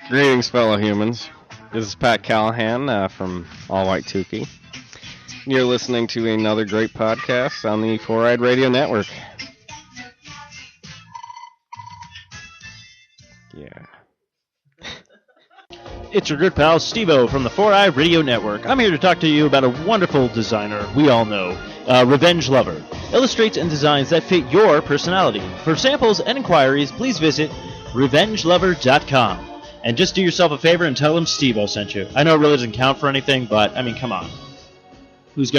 Greetings, fellow humans. This is Pat Callahan from All White Tukey. You're listening to another great podcast on the Four Eyed Radio Network. Yeah. It's your good pal Steve-O from the 4i Radio Network. I'm here to talk to you about a wonderful designer we all know, Revenge Lover. Illustrates and designs that fit your personality. For samples and inquiries, please visit revengelover.com. And just do yourself a favor and tell them Steve-O sent you. I know it really doesn't count for anything, but I mean, come on. Who are you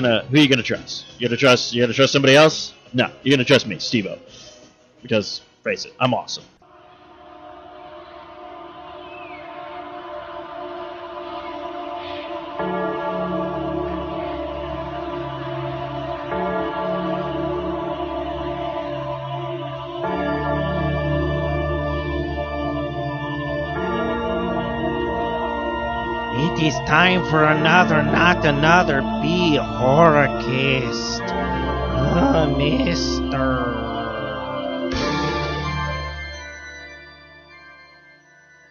gonna trust? You gonna trust somebody else? No, you're gonna trust me, Steve-O. Because, face it, I'm awesome. It is time for not another Be Horrorcast. Mister.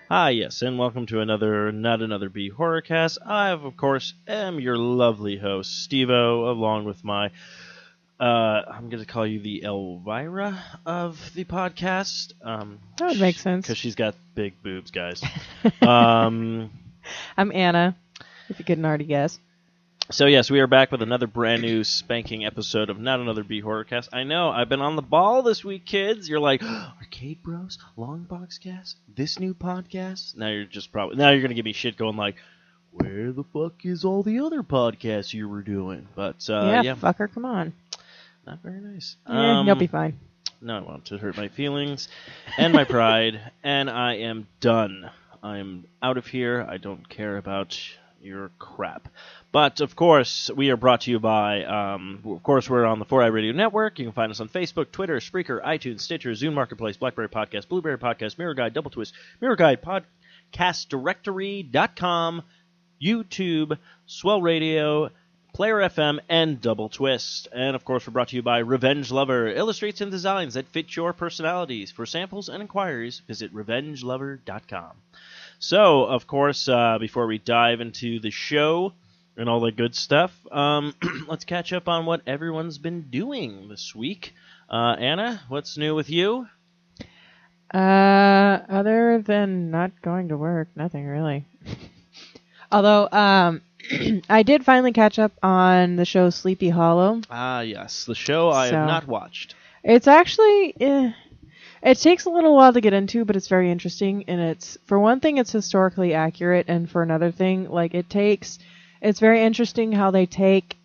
Hi, yes, and welcome to Not Another Be Horrorcast. I, of course, am your lovely host, Steve-O, along with my, I'm going to call you the Elvira of the podcast. That would make sense. Because she's got big boobs, guys. I'm Anna, if you couldn't already guess. So, yes, we are back with another brand new spanking episode of Not Another Be Horrorcast. I know, I've been on the ball this week, kids. You're like, Arcade Bros, Longbox Cast, this new podcast? Now you're going to give me shit going like, where the fuck is all the other podcasts you were doing? But, yeah. Fucker, come on. Not very nice. You'll be fine. No, I want to hurt my feelings and my pride, and I am done. I'm out of here. I don't care about your crap. But, of course, we are brought to you by, of course, we're on the 4i Radio Network. You can find us on Facebook, Twitter, Spreaker, iTunes, Stitcher, Zune Marketplace, BlackBerry Podcast, Blueberry Podcast, Mirror Guide, Double Twist, Mirror Guide, PodcastDirectory.com, YouTube, Swell Radio, Player FM, and Double Twist. And, of course, we're brought to you by Revenge Lover. Illustrates and designs that fit your personalities. For samples and inquiries, visit revengelover.com. So, of course, before we dive into the show and all the good stuff, let's catch up on what everyone's been doing this week. Anna, what's new with you? Other than not going to work, nothing really. Although, I did finally catch up on the show Sleepy Hollow. Ah, yes, the show I have not watched. It's actually... It takes a little while to get into, but it's very interesting, and for one thing, it's historically accurate, and for another thing, it's very interesting how they take,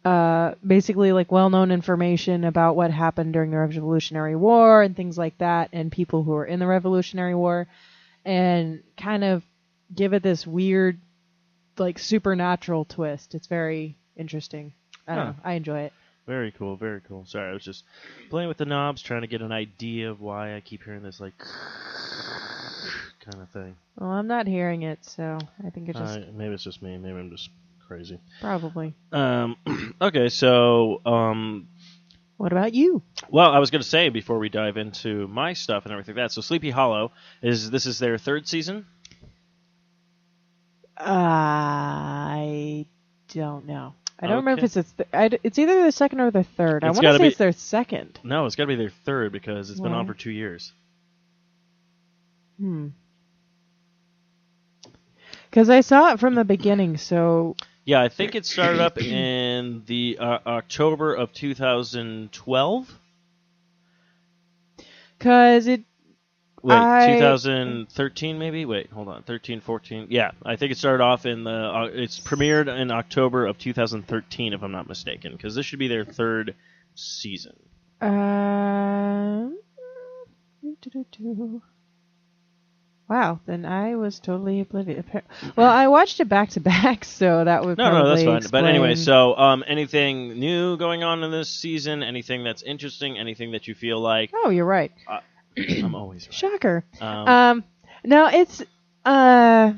basically, well-known information about what happened during the Revolutionary War and things like that, and people who were in the Revolutionary War, and kind of give it this weird, supernatural twist. It's very interesting. I don't know. I enjoy it. Very cool, very cool. Sorry, I was just playing with the knobs, trying to get an idea of why I keep hearing this, kind of thing. Well, I'm not hearing it, so I think it's just... maybe it's just me. Maybe I'm just crazy. Probably. Okay, so... what about you? Well, I was going to say, before we dive into my stuff and everything like that, so Sleepy Hollow, this is their third season? I don't know. I don't remember if it's either the second or the third. I want to say it's their second. No, it's got to be their third because it's been on for 2 years. Because I saw it from the beginning, so... Yeah, I think it started up in the October of 2012. Because it... Wait, 2013 maybe? Wait, hold on. 13, 14. Yeah, I think it started off it's premiered in October of 2013, if I'm not mistaken, because this should be their third season. Wow, then I was totally oblivious. Well, I watched it back to back, so that would probably that's fine. explain. But anyway, so anything new going on in this season? Anything that's interesting? Anything that you feel like... Oh, you're right. I'm always right. Shocker. No, it's they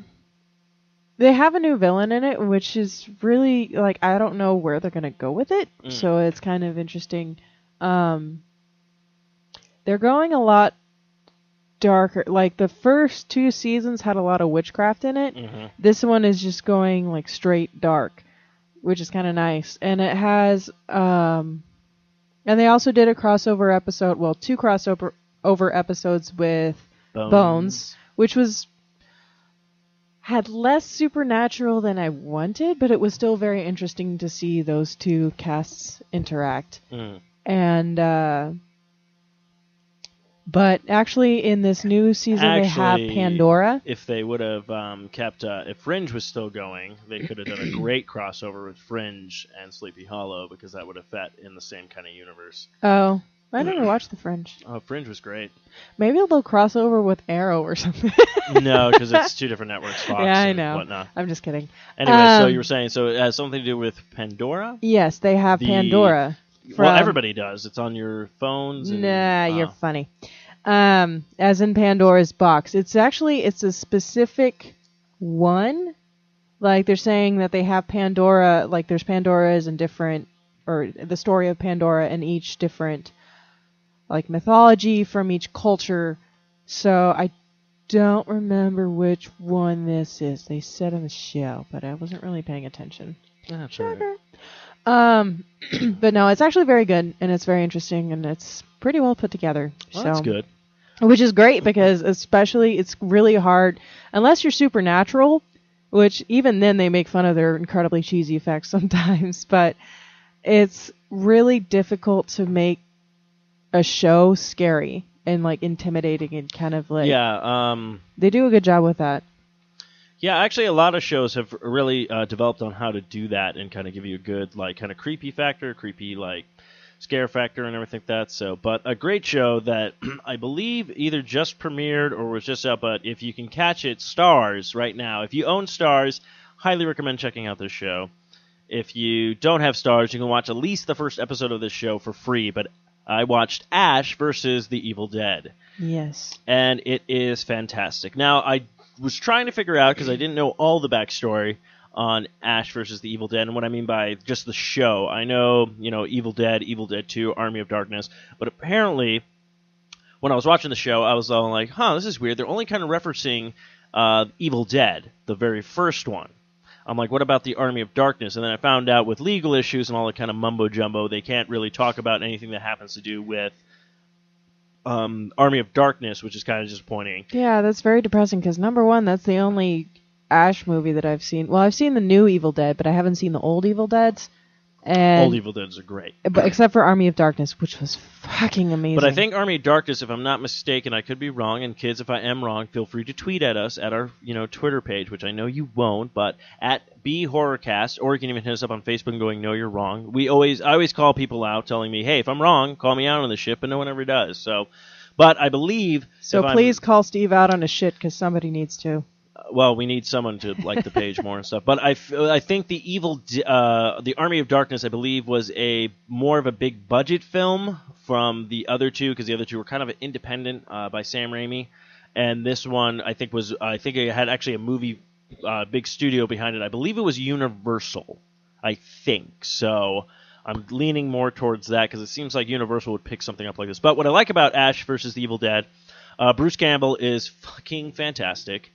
have a new villain in it, which is really I don't know where they're gonna go with it. So it's kind of interesting. They're going a lot darker. Like the first 2 seasons had a lot of witchcraft in it. Mhm. This one is just going like straight dark, which is kind of nice. And it has and they also did a crossover episode, well, 2 crossover episodes with Bones, which had less supernatural than I wanted, but it was still very interesting to see those 2 casts interact. Mm. And but actually in this new season they have Pandora. If they would have kept, if Fringe was still going, they could have done a great crossover with Fringe and Sleepy Hollow, because that would have fit in the same kind of universe. Oh, I never watched the Fringe. Oh, Fringe was great. Maybe they'll cross over with Arrow or something. No, because it's 2 different networks, Fox yeah, I and know. whatnot. I'm just kidding. Anyway, so you were saying, so it has something to do with Pandora? Yes, they have Pandora. Well, everybody does. It's on your phones. And, nah, you're funny. As in Pandora's box. It's a specific one. Like they're saying that they have Pandora, like there's Pandoras in different, or the story of Pandora in each different, like mythology from each culture. So I don't remember which one this is. They said on the show, but I wasn't really paying attention. That's right. But no, it's actually very good, and it's very interesting, and it's pretty well put together. Well, so that's good. Which is great, because especially it's really hard, unless you're supernatural, which even then they make fun of their incredibly cheesy effects sometimes, but it's really difficult to make a show scary and like intimidating and kind of like they do a good job with that. Yeah, actually, a lot of shows have really developed on how to do that and kind of give you a good, like, kind of creepy factor, creepy, like, scare factor and everything like that. So, but a great show that I believe either just premiered or was just out, but if you can catch it, Stars right now. If you own Stars, highly recommend checking out this show. If you don't have Stars, you can watch at least the first episode of this show for free, but I watched Ash versus the Evil Dead. Yes. And it is fantastic. Now, I was trying to figure out, because I didn't know all the backstory on Ash versus the Evil Dead, and what I mean by just the show. I know, Evil Dead 2, Army of Darkness, but apparently, when I was watching the show, I was all like, this is weird. They're only kind of referencing Evil Dead, the very first one. I'm like, what about the Army of Darkness? And then I found out with legal issues and all that kind of mumbo-jumbo, they can't really talk about anything that happens to do with Army of Darkness, which is kind of disappointing. Yeah, that's very depressing, because number one, that's the only Ash movie that I've seen. Well, I've seen the new Evil Dead, but I haven't seen the old Evil Deads. And old Evil Deads are great. But except for Army of Darkness, which was fucking amazing. But I think Army of Darkness, if I'm not mistaken, I could be wrong, and kids, if I am wrong, feel free to tweet at us at our Twitter page, which I know you won't, but at BHorrorCast, or you can even hit us up on Facebook and going, no, you're wrong. I always call people out telling me, hey, if I'm wrong, call me out on the shit, but no one ever does. So, but I believe... So please call Steve out on his shit, because somebody needs to. Well, we need someone to like the page more and stuff. But I think the Army of Darkness, I believe, was more of a big budget film from the other two, because the other two were kind of independent by Sam Raimi, and this one I think it had actually a movie big studio behind it. I believe it was Universal. I think so. I'm leaning more towards that, because it seems like Universal would pick something up like this. But what I like about Ash versus the Evil Dead, Bruce Campbell is fucking fantastic.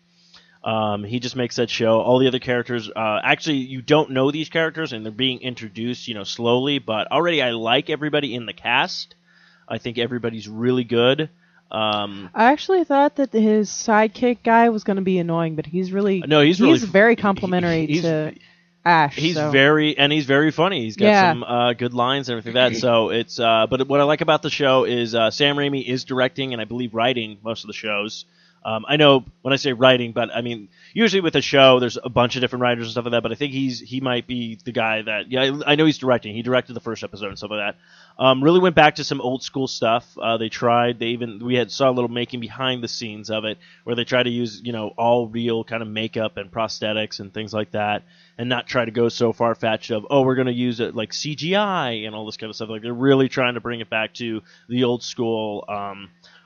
He just makes that show. All the other characters, actually, you don't know these characters, and they're being introduced, slowly. But already, I like everybody in the cast. I think everybody's really good. I actually thought that his sidekick guy was going to be annoying, but he's really he's very complimentary to Ash. He's very funny. He's got some good lines and everything like that. So it's but what I like about the show is Sam Raimi is directing and I believe writing most of the shows. I know when I say writing, but I mean usually with a show there's a bunch of different writers and stuff like that. But I think he might be the guy that I know he's directing. He directed the first episode and stuff like that. Really went back to some old school stuff. We saw a little making behind the scenes of it where they try to use all real kind of makeup and prosthetics and things like that, and not try to go so far fetched of we're going to use it like CGI and all this kind of stuff. Like they're really trying to bring it back to the old school.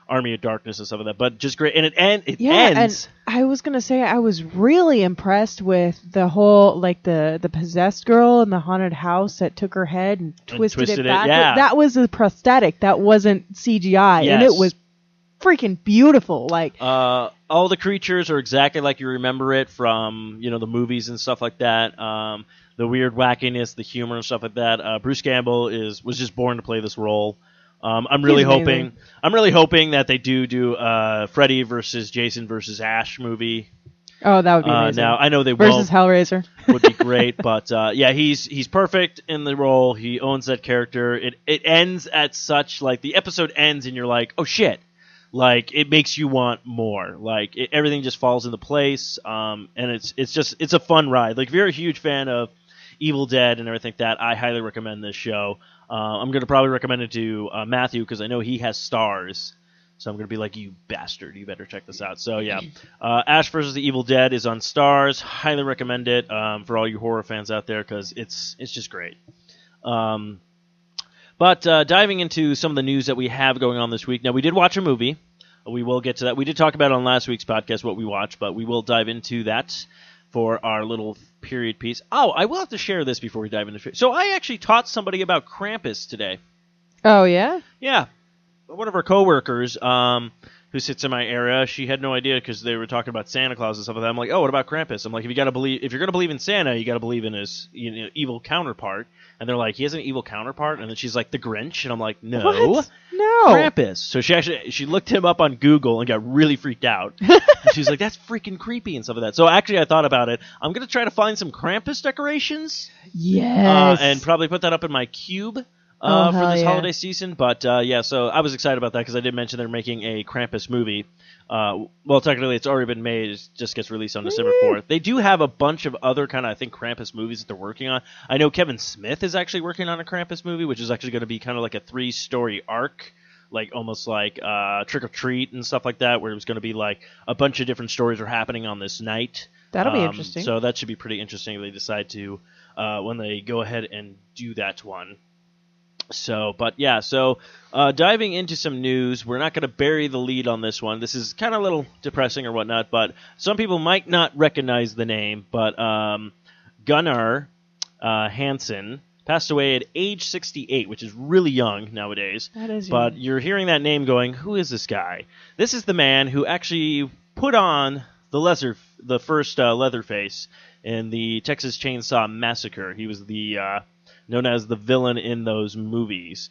Army of Darkness and stuff like that, but just great. And it ends. And I was gonna say I was really impressed with the whole the possessed girl in the haunted house that took her head and twisted it back. Yeah. That was a prosthetic. That wasn't CGI, yes. and it was freaking beautiful. Like, all the creatures are exactly like you remember it from, the movies and stuff like that. The weird wackiness, the humor and stuff like that. Bruce Campbell was just born to play this role. I'm really hoping that they do Freddy versus Jason versus Ash movie. oh, that would be amazing. Now I know they Versus won't. Hellraiser. Would be great, but he's perfect in the role. He owns that character. It ends at such like the episode ends and you're like, oh shit. Like, it makes you want more. Like, everything just falls into place, and it's a fun ride. Like, if you're a huge fan of Evil Dead and everything like that, I highly recommend this show. I'm going to probably recommend it to Matthew, because I know he has stars. So I'm going to be like, you bastard, you better check this out. So, yeah, Ash vs. the Evil Dead is on Stars. Highly recommend it for all you horror fans out there, because it's just great. But diving into some of the news that we have going on this week. Now, we did watch a movie. We will get to that. We did talk about it on last week's podcast, what we watched, but we will dive into that for our little period piece. Oh, I will have to share this before we dive into it. So I actually taught somebody about Krampus today. Oh, yeah? Yeah. One of our coworkers who sits in my area, she had no idea because they were talking about Santa Claus and stuff like that. I'm like, oh, what about Krampus? I'm like, if you're going to believe in Santa, you got to believe in his evil counterpart. And they're like, he has an evil counterpart? And then she's like, the Grinch? And I'm like, no. What? No. Krampus. So she looked him up on Google and got really freaked out. And she's like, that's freaking creepy and stuff like that. So actually I thought about it. I'm going to try to find some Krampus decorations. Yes. And probably put that up in my cube. Oh, for this yeah. holiday season, but so I was excited about that because I did mention they're making a Krampus movie. Well, technically it's already been made; it just gets released on December 4th. They do have a bunch of other kind of, I think, Krampus movies that they're working on. I know Kevin Smith is actually working on a Krampus movie, which is actually going to be kind of like a 3-story arc, like almost like Trick or Treat and stuff like that, where it's going to be like a bunch of different stories are happening on this night. That'll be interesting. So that should be pretty interesting if they decide to when they go ahead and do that one. So diving into some news, we're not going to bury the lead on this one. This is kind of a little depressing or whatnot, but some people might not recognize the name, but Gunnar Hansen passed away at age 68, which is really young nowadays. That is But young. you're hearing that name going, who is this guy? This is the man who actually put on the first Leatherface in the Texas Chainsaw Massacre. He was the known as the villain in those movies.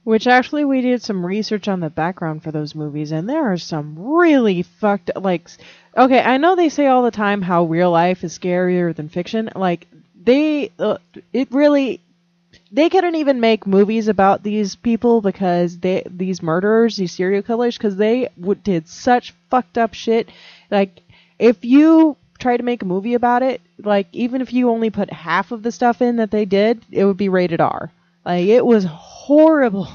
Which actually we did some research on the background for those movies, and there are some really fucked like. Okay, I know they say all the time how real life is scarier than fiction. Like they couldn't even make movies about these people because these murderers, these serial killers, because they did such fucked up shit. Like if you try to make a movie about it, like even if you only put half of the stuff in that they did, it would be rated R. Like it was horrible.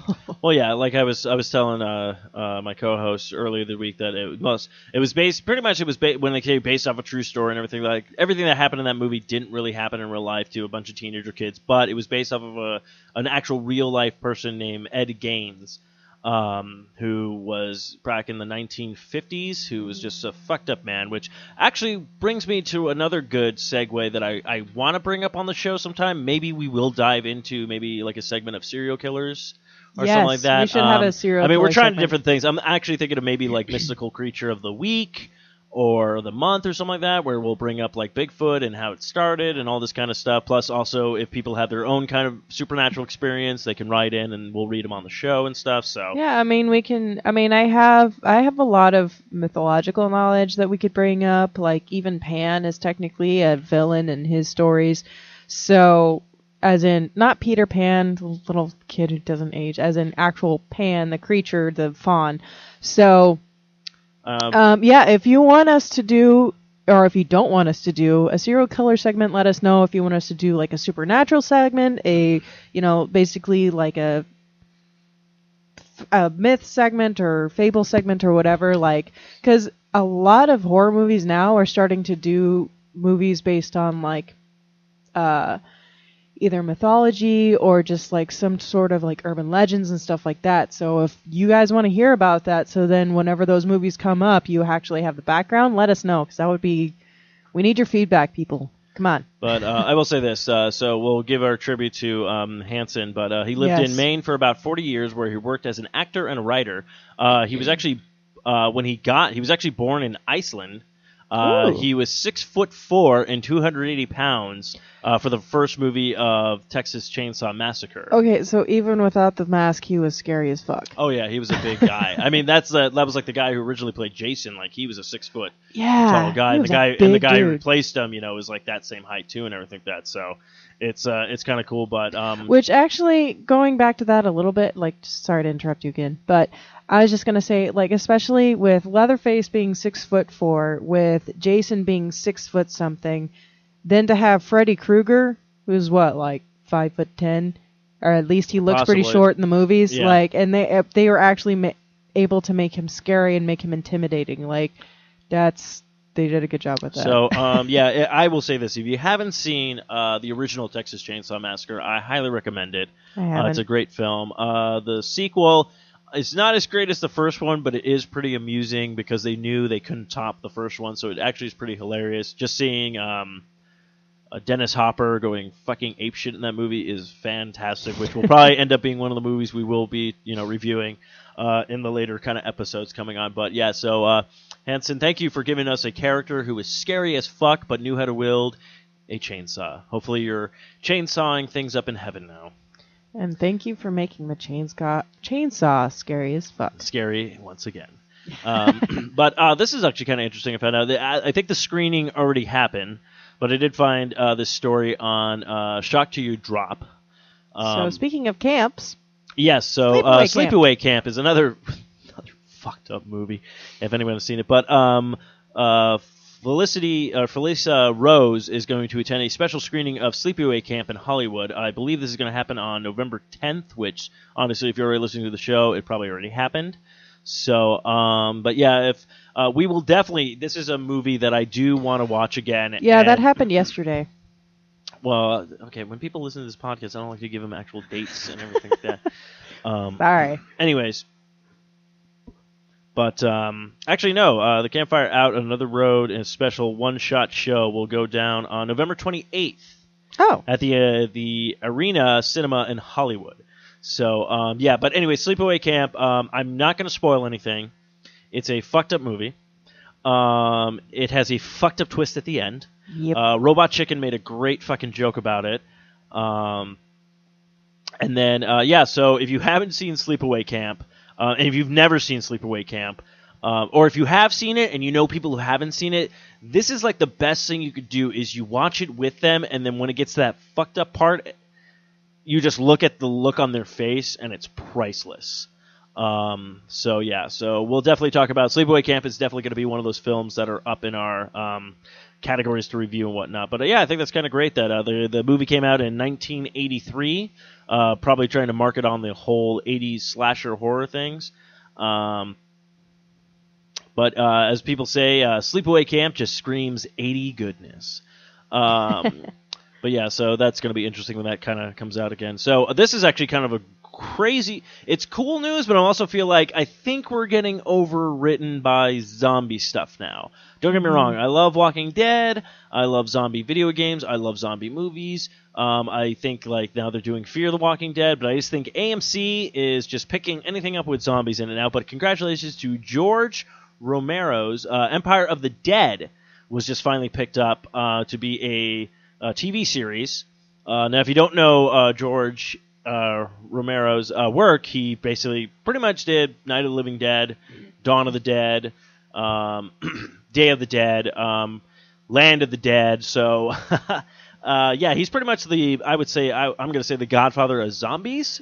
Well, yeah, like I was telling my co-host earlier the week that it was based when they say based off a true story and everything. Like everything that happened in that movie didn't really happen in real life to a bunch of teenager kids, but it was based off of an actual real life person named Ed Gaines. Who was back in the 1950s, who was just a fucked up man, which actually brings me to another good segue that I want to bring up on the show sometime. Maybe we will dive into maybe like a segment of serial killers or something like that. We should have a serial killer we're trying segment. different things. I'm actually thinking of maybe like mystical creature of the week or the month or something like that, where we'll bring up like Bigfoot and how it started and all this kind of stuff. Plus also if people have their own kind of supernatural experience, they can write in and we'll read them on the show and stuff. So yeah, I have a lot of mythological knowledge that we could bring up. Like even Pan is technically a villain in his stories. So as in not Peter Pan, the little kid who doesn't age, as in actual Pan, the creature, the faun. So if you want us to do, or if you don't want us to do a serial killer segment, let us know. If you want us to do like a supernatural segment, basically like a myth segment or fable segment or whatever, like, because a lot of horror movies now are starting to do movies based on like either mythology or just like some sort of like urban legends and stuff like that. So if you guys want to hear about that, so then whenever those movies come up, you actually have the background, let us know, because we need your feedback, people. Come on. But I will say this, so we'll give our tribute to Hansen, but he lived Yes. in Maine for about 40 years where he worked as an actor and a writer. He was actually, he was actually born in Iceland. Ooh. He was 6'4" and 280 pounds for the first movie of Texas Chainsaw Massacre. Okay, so even without the mask, he was scary as fuck. Oh yeah, he was a big guy. I mean, that was like the guy who originally played Jason. Like he was a 6 foot Yeah. tall guy. he And was the a guy and the big guy who dude. replaced him, was like that same height too, and everything like that. So it's kind of cool. But Which actually, going back to that a little bit, like, sorry to interrupt you again, but I was just gonna say, like, especially with Leatherface being 6'4", with Jason being 6 foot something, then to have Freddy Krueger, who's what, like 5'10", or at least he looks pretty Possibly. short in the movies, Yeah. like, and they were actually able to make him scary and make him intimidating, like, they did a good job with that. So, yeah, I will say this. If you haven't seen the original Texas Chainsaw Massacre, I highly recommend it. I haven't. It's a great film. The sequel is not as great as the first one, but it is pretty amusing because they knew they couldn't top the first one, so it actually is pretty hilarious. Just seeing Dennis Hopper going fucking apeshit in that movie is fantastic, which will probably end up being one of the movies we will be, reviewing in the later kind of episodes coming on. But yeah, so Hansen, thank you for giving us a character who was scary as fuck but knew how to wield a chainsaw. Hopefully you're chainsawing things up in heaven now. And thank you for making the chainsaw scary as fuck. Scary once again. But this is actually kind of interesting. I found out I think the screening already happened, but I did find this story on Shock to You Drop. So speaking of camps, Yes, so Sleepaway Camp is another fucked up movie, if anyone has seen it. But Felissa Rose is going to attend a special screening of Sleepaway Camp in Hollywood. I believe this is going to happen on November 10th, which, honestly, if you're already listening to the show, it probably already happened. So, but yeah, if we will definitely, this is a movie that I do want to watch again. yeah, and, that happened yesterday. Well, okay, when people listen to this podcast, I don't like to give them actual dates and everything like that. Sorry. Anyways. But actually, no. The Campfire Out Another Road and a special one-shot show will go down on November 28th Oh. at the Arena Cinema in Hollywood. So, yeah. But anyway, Sleepaway Camp, I'm not going to spoil anything. It's a fucked up movie. It has a fucked up twist at the end. Yep. Robot Chicken made a great fucking joke about it. And then, yeah, so if you haven't seen Sleepaway Camp, and if you've never seen Sleepaway Camp, or if you have seen it and you know people who haven't seen it, this is like the best thing you could do is you watch it with them, and then when it gets to that fucked up part, you just look at the look on their face, and it's priceless. So yeah, so we'll definitely talk about Sleepaway Camp. Is definitely going to be one of those films that are up in our categories to review and whatnot. But yeah, I think that's kind of great that the movie came out in 1983, probably trying to market on the whole 80s slasher horror things. But as people say, Sleepaway Camp just screams 80 goodness. But yeah, so that's going to be interesting when that kind of comes out again. So this is actually kind of a crazy... It's cool news, but I also feel like I think we're getting overwritten by zombie stuff now. Don't get me wrong. I love Walking Dead. I love zombie video games. I love zombie movies. I think like now they're doing Fear the Walking Dead, but I just think AMC is just picking anything up with zombies in it now. But congratulations to George Romero's Empire of the Dead was just finally picked up to be a TV series. Now, if you don't know George Romero's work, he basically pretty much did Night of the Living Dead, Dawn of the Dead, Day of the Dead, Land of the Dead. So, yeah, he's pretty much I would say, I'm going to say the godfather of zombies.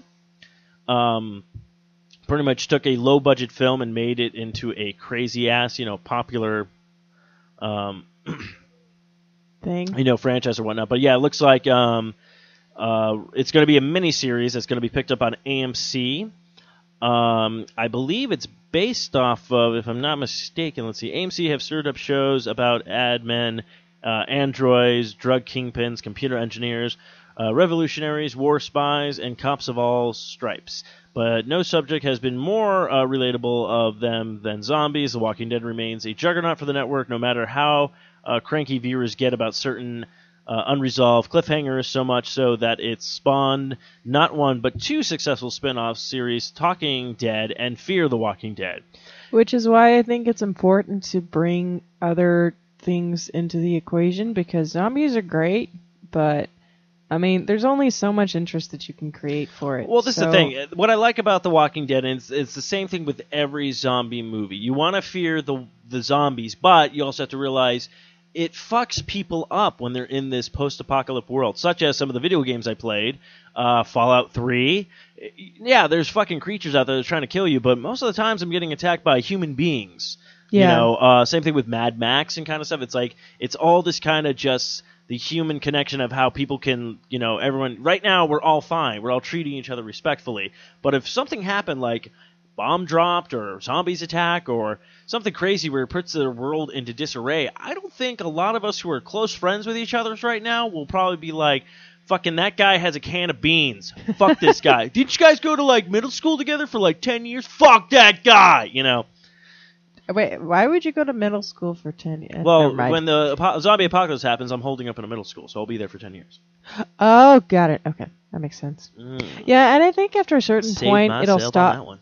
Pretty much took a low-budget film and made it into a crazy-ass, popular Thing. Franchise or whatnot. But yeah, it looks like it's going to be a mini-series that's going to be picked up on AMC. I believe it's based off of, if I'm not mistaken, let's see, AMC have stirred up shows about ad men, androids, drug kingpins, computer engineers, revolutionaries, war spies, and cops of all stripes. But no subject has been more relatable of them than zombies. The Walking Dead remains a juggernaut for the network, no matter how cranky viewers get about certain unresolved cliffhangers, so much so that it spawned not one but two successful spin-off series, Talking Dead and Fear the Walking Dead. Which is why I think it's important to bring other things into the equation, because zombies are great, but I mean, there's only so much interest that you can create for it. Well, this is the thing. What I like about The Walking Dead is it's the same thing with every zombie movie. You want to fear the zombies, but you also have to realize it fucks people up when they're in this post-apocalyptic world, such as some of the video games I played, Fallout 3. Yeah, there's fucking creatures out there that are trying to kill you, but most of the times I'm getting attacked by human beings. Yeah. You know, same thing with Mad Max and kind of stuff. It's like, it's all this kind of just the human connection of how people can, you know, everyone, right now we're all fine. We're all treating each other respectfully. But if something happened like bomb dropped or zombies attack or something crazy where it puts the world into disarray, I don't think a lot of us who are close friends with each other right now will probably be like, fucking that guy has a can of beans. Fuck this guy. Did you guys go to like middle school together for like 10 years? Fuck that guy, you know. Wait, why would you go to middle school for 10 years? Well, when the zombie apocalypse happens, I'm holding up in a middle school, so I'll be there for 10 years. Oh, got it. Okay, that makes sense. Yeah, and I think after a certain Saved point, my it'll sail on stop. that one.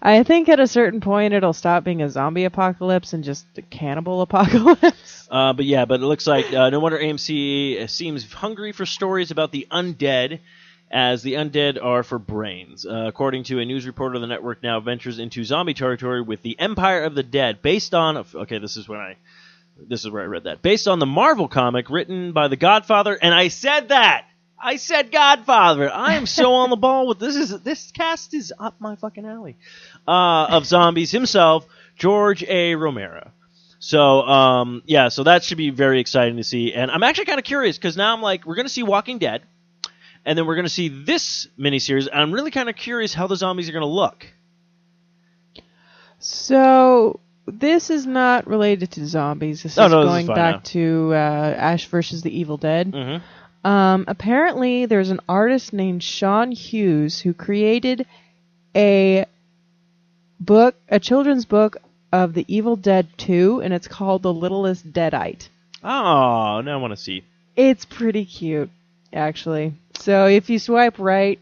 I think at a certain point, it'll stop being a zombie apocalypse and just a cannibal apocalypse. But it looks like no wonder AMC seems hungry for stories about the undead, as the undead are for brains. According to a news reporter, the network now ventures into zombie territory with the Empire of the Dead, based on... Okay, this is where I read that. Based on the Marvel comic written by the Godfather, and I said that! I said Godfather. I am so on the ball with this cast is up my fucking alley. Of zombies himself, George A. Romero. So so that should be very exciting to see. And I'm actually kind of curious because now I'm like, we're gonna see Walking Dead, and then we're gonna see this miniseries. And I'm really kind of curious how the zombies are gonna look. So this is not related to zombies. This is going back to Ash versus the Evil Dead. Mm-hmm. Apparently, there's an artist named Sean Hughes who created a children's book of the Evil Dead 2, and it's called The Littlest Deadite. Oh, now I want to see. It's pretty cute, actually. So if you swipe right,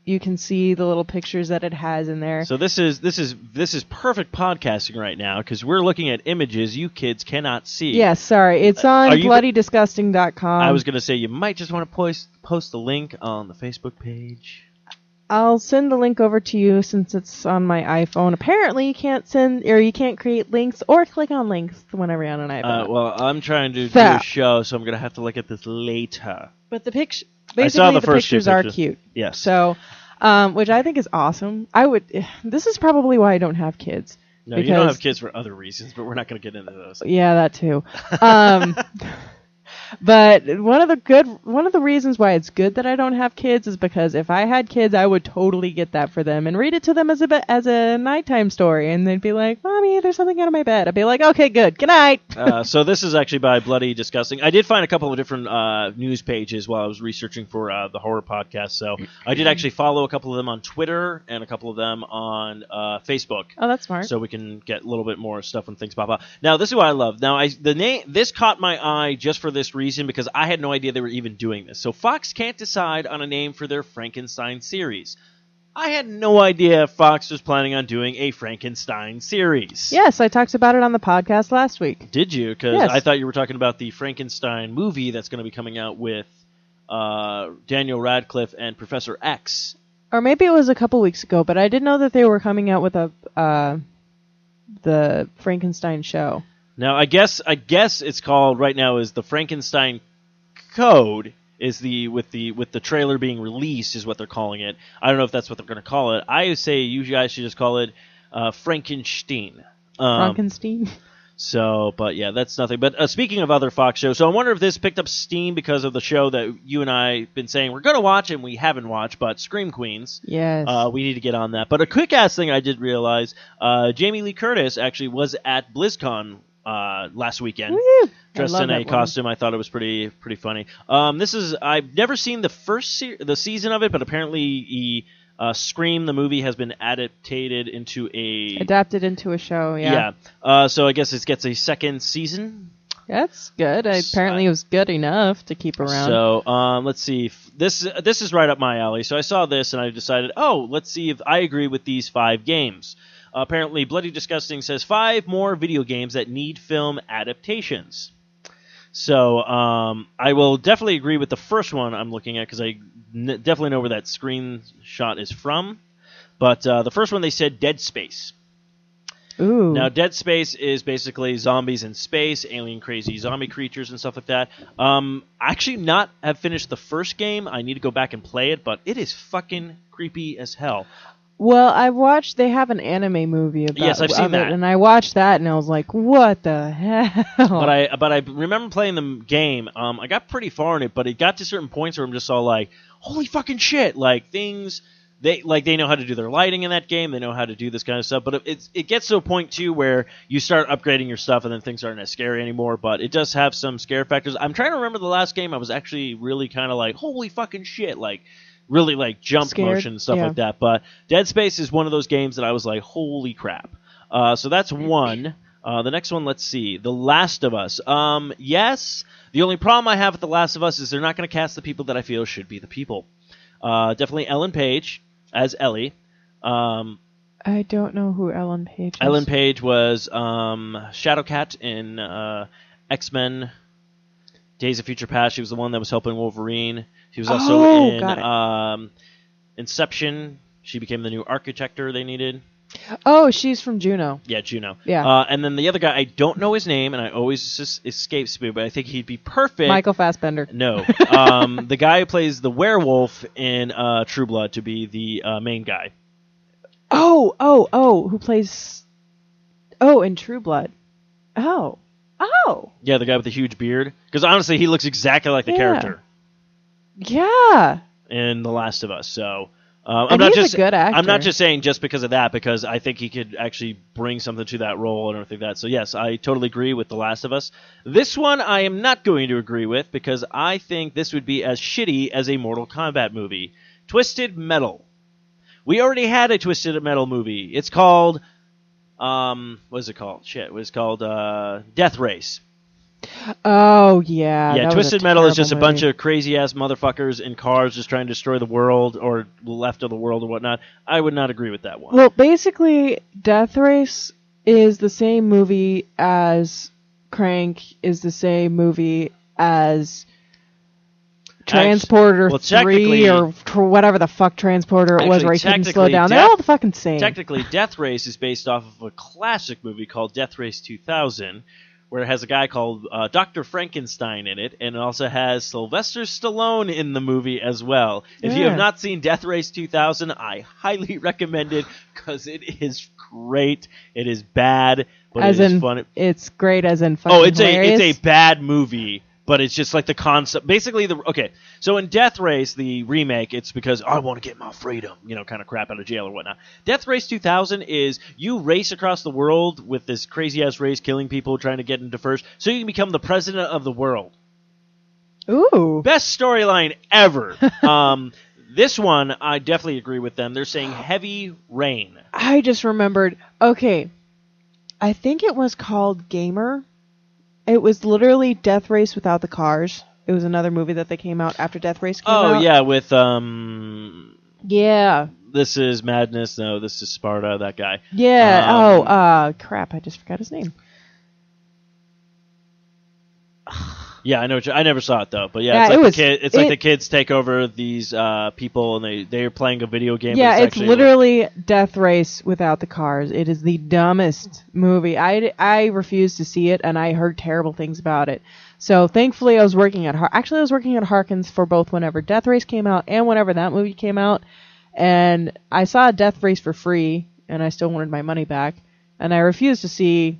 you can see the little pictures that it has in there. So this is perfect podcasting right now because we're looking at images you kids cannot see. Yeah, sorry. It's on bloodydisgusting.com. I was going to say you might just want to post the link on the Facebook page. I'll send the link over to you since it's on my iPhone. Apparently, you can't create links or click on links whenever you're on an iPhone. Well, I'm trying to do a show, so I'm going to have to look at this later. But the picture, basically, the pictures are cute. Yes. So, which I think is awesome. This is probably why I don't have kids. No, you don't have kids for other reasons, but we're not going to get into those. Yeah, that too. But one of the reasons why it's good that I don't have kids is because if I had kids, I would totally get that for them and read it to them as a nighttime story, and they'd be like, "Mommy, there's something under my bed." I'd be like, "Okay, good night." So this is actually by Bloody Disgusting. I did find a couple of different news pages while I was researching for the horror podcast. So I did actually follow a couple of them on Twitter and a couple of them on Facebook. Oh, that's smart. So we can get a little bit more stuff when things pop up. Now this is what I love. Now this caught my eye just for this reason because I had no idea they were even doing this. So Fox can't decide on a name for their Frankenstein series. I had no idea Fox was planning on doing a Frankenstein series. Yes, I talked about it on the podcast last week. Did you? Because I thought you were talking about the Frankenstein movie that's going to be coming out with Daniel Radcliffe and Professor X. Or maybe it was a couple weeks ago, but I didn't know that they were coming out with the Frankenstein show. Now, I guess it's called right now is the Frankenstein Code is with the trailer being released is what they're calling it. I don't know if that's what they're going to call it. I say you guys should just call it Frankenstein. Frankenstein. So, but yeah, that's nothing. But speaking of other Fox shows, so I wonder if this picked up steam because of the show that you and I have been saying we're going to watch and we haven't watched, but Scream Queens. Yes. We need to get on that. But a quick-ass thing I did realize, Jamie Lee Curtis actually was at BlizzCon last weekend. Woo! Dressed in a costume. I thought it was pretty funny. I've never seen the first the season of it, but apparently Scream the movie has been adapted into a show. Yeah. So I guess it gets a second season. That's good. Apparently, it was good enough to keep around. So let's see. This is right up my alley. So I saw this and I decided, let's see if I agree with these 5 games. Apparently, Bloody Disgusting says 5 more video games that need film adaptations. So I will definitely agree with the first one I'm looking at because I definitely know where that screenshot is from. But the first one they said Dead Space. Ooh. Now, Dead Space is basically zombies in space, alien crazy zombie creatures and stuff like that. I actually not have finished the first game. I need to go back and play it, but it is fucking creepy as hell. Well, they have an anime movie about Yes, I've seen of that. it, and I watched that, and I was like, what the hell? But I remember playing the game. I got pretty far in it, but it got to certain points where I'm just all like, holy fucking shit! Like things. They know how to do their lighting in that game. They know how to do this kind of stuff. But it gets to a point too where you start upgrading your stuff, and then things aren't as scary anymore. But it does have some scare factors. I'm trying to remember the last game. I was actually really kind of like, holy fucking shit! Like really like jump Scared? motion and stuff Yeah. like that. But Dead Space is one of those games that I was like, holy crap. So that's one. The next one, let's see. The Last of Us. Yes. The only problem I have with The Last of Us is they're not going to cast the people that I feel should be the people. Definitely Ellen Page as Ellie. I don't know who Ellen Page is. Ellen Page was Shadowcat in X-Men Days of Future Past. She was the one that was helping Wolverine. She was also got in Inception. She became the new architector they needed. Oh, she's from Juno. Yeah, Juno. Yeah. And then the other guy, I don't know his name, and I always just escapes me, but I think he'd be perfect. Michael Fassbender. No. The guy who plays the werewolf in True Blood to be the main guy. Who plays... Oh, in True Blood. Oh. Yeah, the guy with the huge beard. Because honestly, he looks exactly like the Yeah. character Yeah. in The Last of Us. So And he's a good actor. I'm not just saying just because of that, because I think he could actually bring something to that role and everything like that. So yes, I totally agree with The Last of Us. This one I am not going to agree with because I think this would be as shitty as a Mortal Kombat movie. Twisted Metal. We already had a Twisted Metal movie. It's called what is it called? Shit, it was called Death Race. Oh, yeah. Yeah, that was Twisted Metal is just a terrible bunch movie. of crazy-ass motherfuckers in cars just trying to destroy the world or left of the world or whatnot. I would not agree with that one. Well, basically, Death Race is the same movie as Crank is the same movie as Transporter well, 3 or whatever the fuck Transporter it was where he couldn't slow down. They're all the fucking same. Technically, Death Race is based off of a classic movie called Death Race 2000, where it has a guy called Dr. Frankenstein in it, and it also has Sylvester Stallone in the movie as well. If you Yeah. have not seen Death Race 2000, I highly recommend it because it is great. It is bad, but As it is in, fun. it's great as in fucking Oh, it's hilarious. a bad movie, but it's just like the concept. Basically, so in Death Race, the remake, it's because I want to get my freedom, kind of crap out of jail or whatnot. Death Race 2000 is you race across the world with this crazy ass race, killing people, trying to get into first, so you can become the president of the world. Ooh. Best storyline ever. This one, I definitely agree with them. They're saying Heavy Rain. I just remembered. Okay. I think it was called Gamer. It was literally Death Race without the cars. It was another movie that they came out after Death Race came out. Oh yeah, with Yeah. This is Madness. No, this is Sparta. That guy. Yeah. Crap. I just forgot his name. Yeah, I know. I never saw it though, but Yeah, it's it like was- it's like the kids take over these people, and they're playing a video game. Yeah, but it's actually literally Death Race without the cars. It is the dumbest movie. I refused to see it, and I heard terrible things about it. So thankfully, I was working at Harkins for both whenever Death Race came out and whenever that movie came out, and I saw Death Race for free, and I still wanted my money back, and I refused to see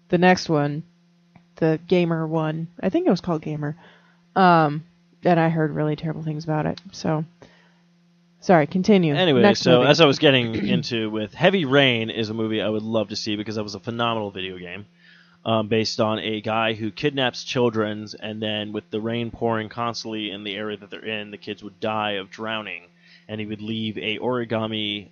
the next one, the Gamer one. I think it was called Gamer. And I heard really terrible things about it. So, sorry, continue. Anyway, Next so movie. as I was getting into with Heavy Rain is a movie I would love to see because that was a phenomenal video game based on a guy who kidnaps children, and then with the rain pouring constantly in the area that they're in, the kids would die of drowning, and he would leave a origami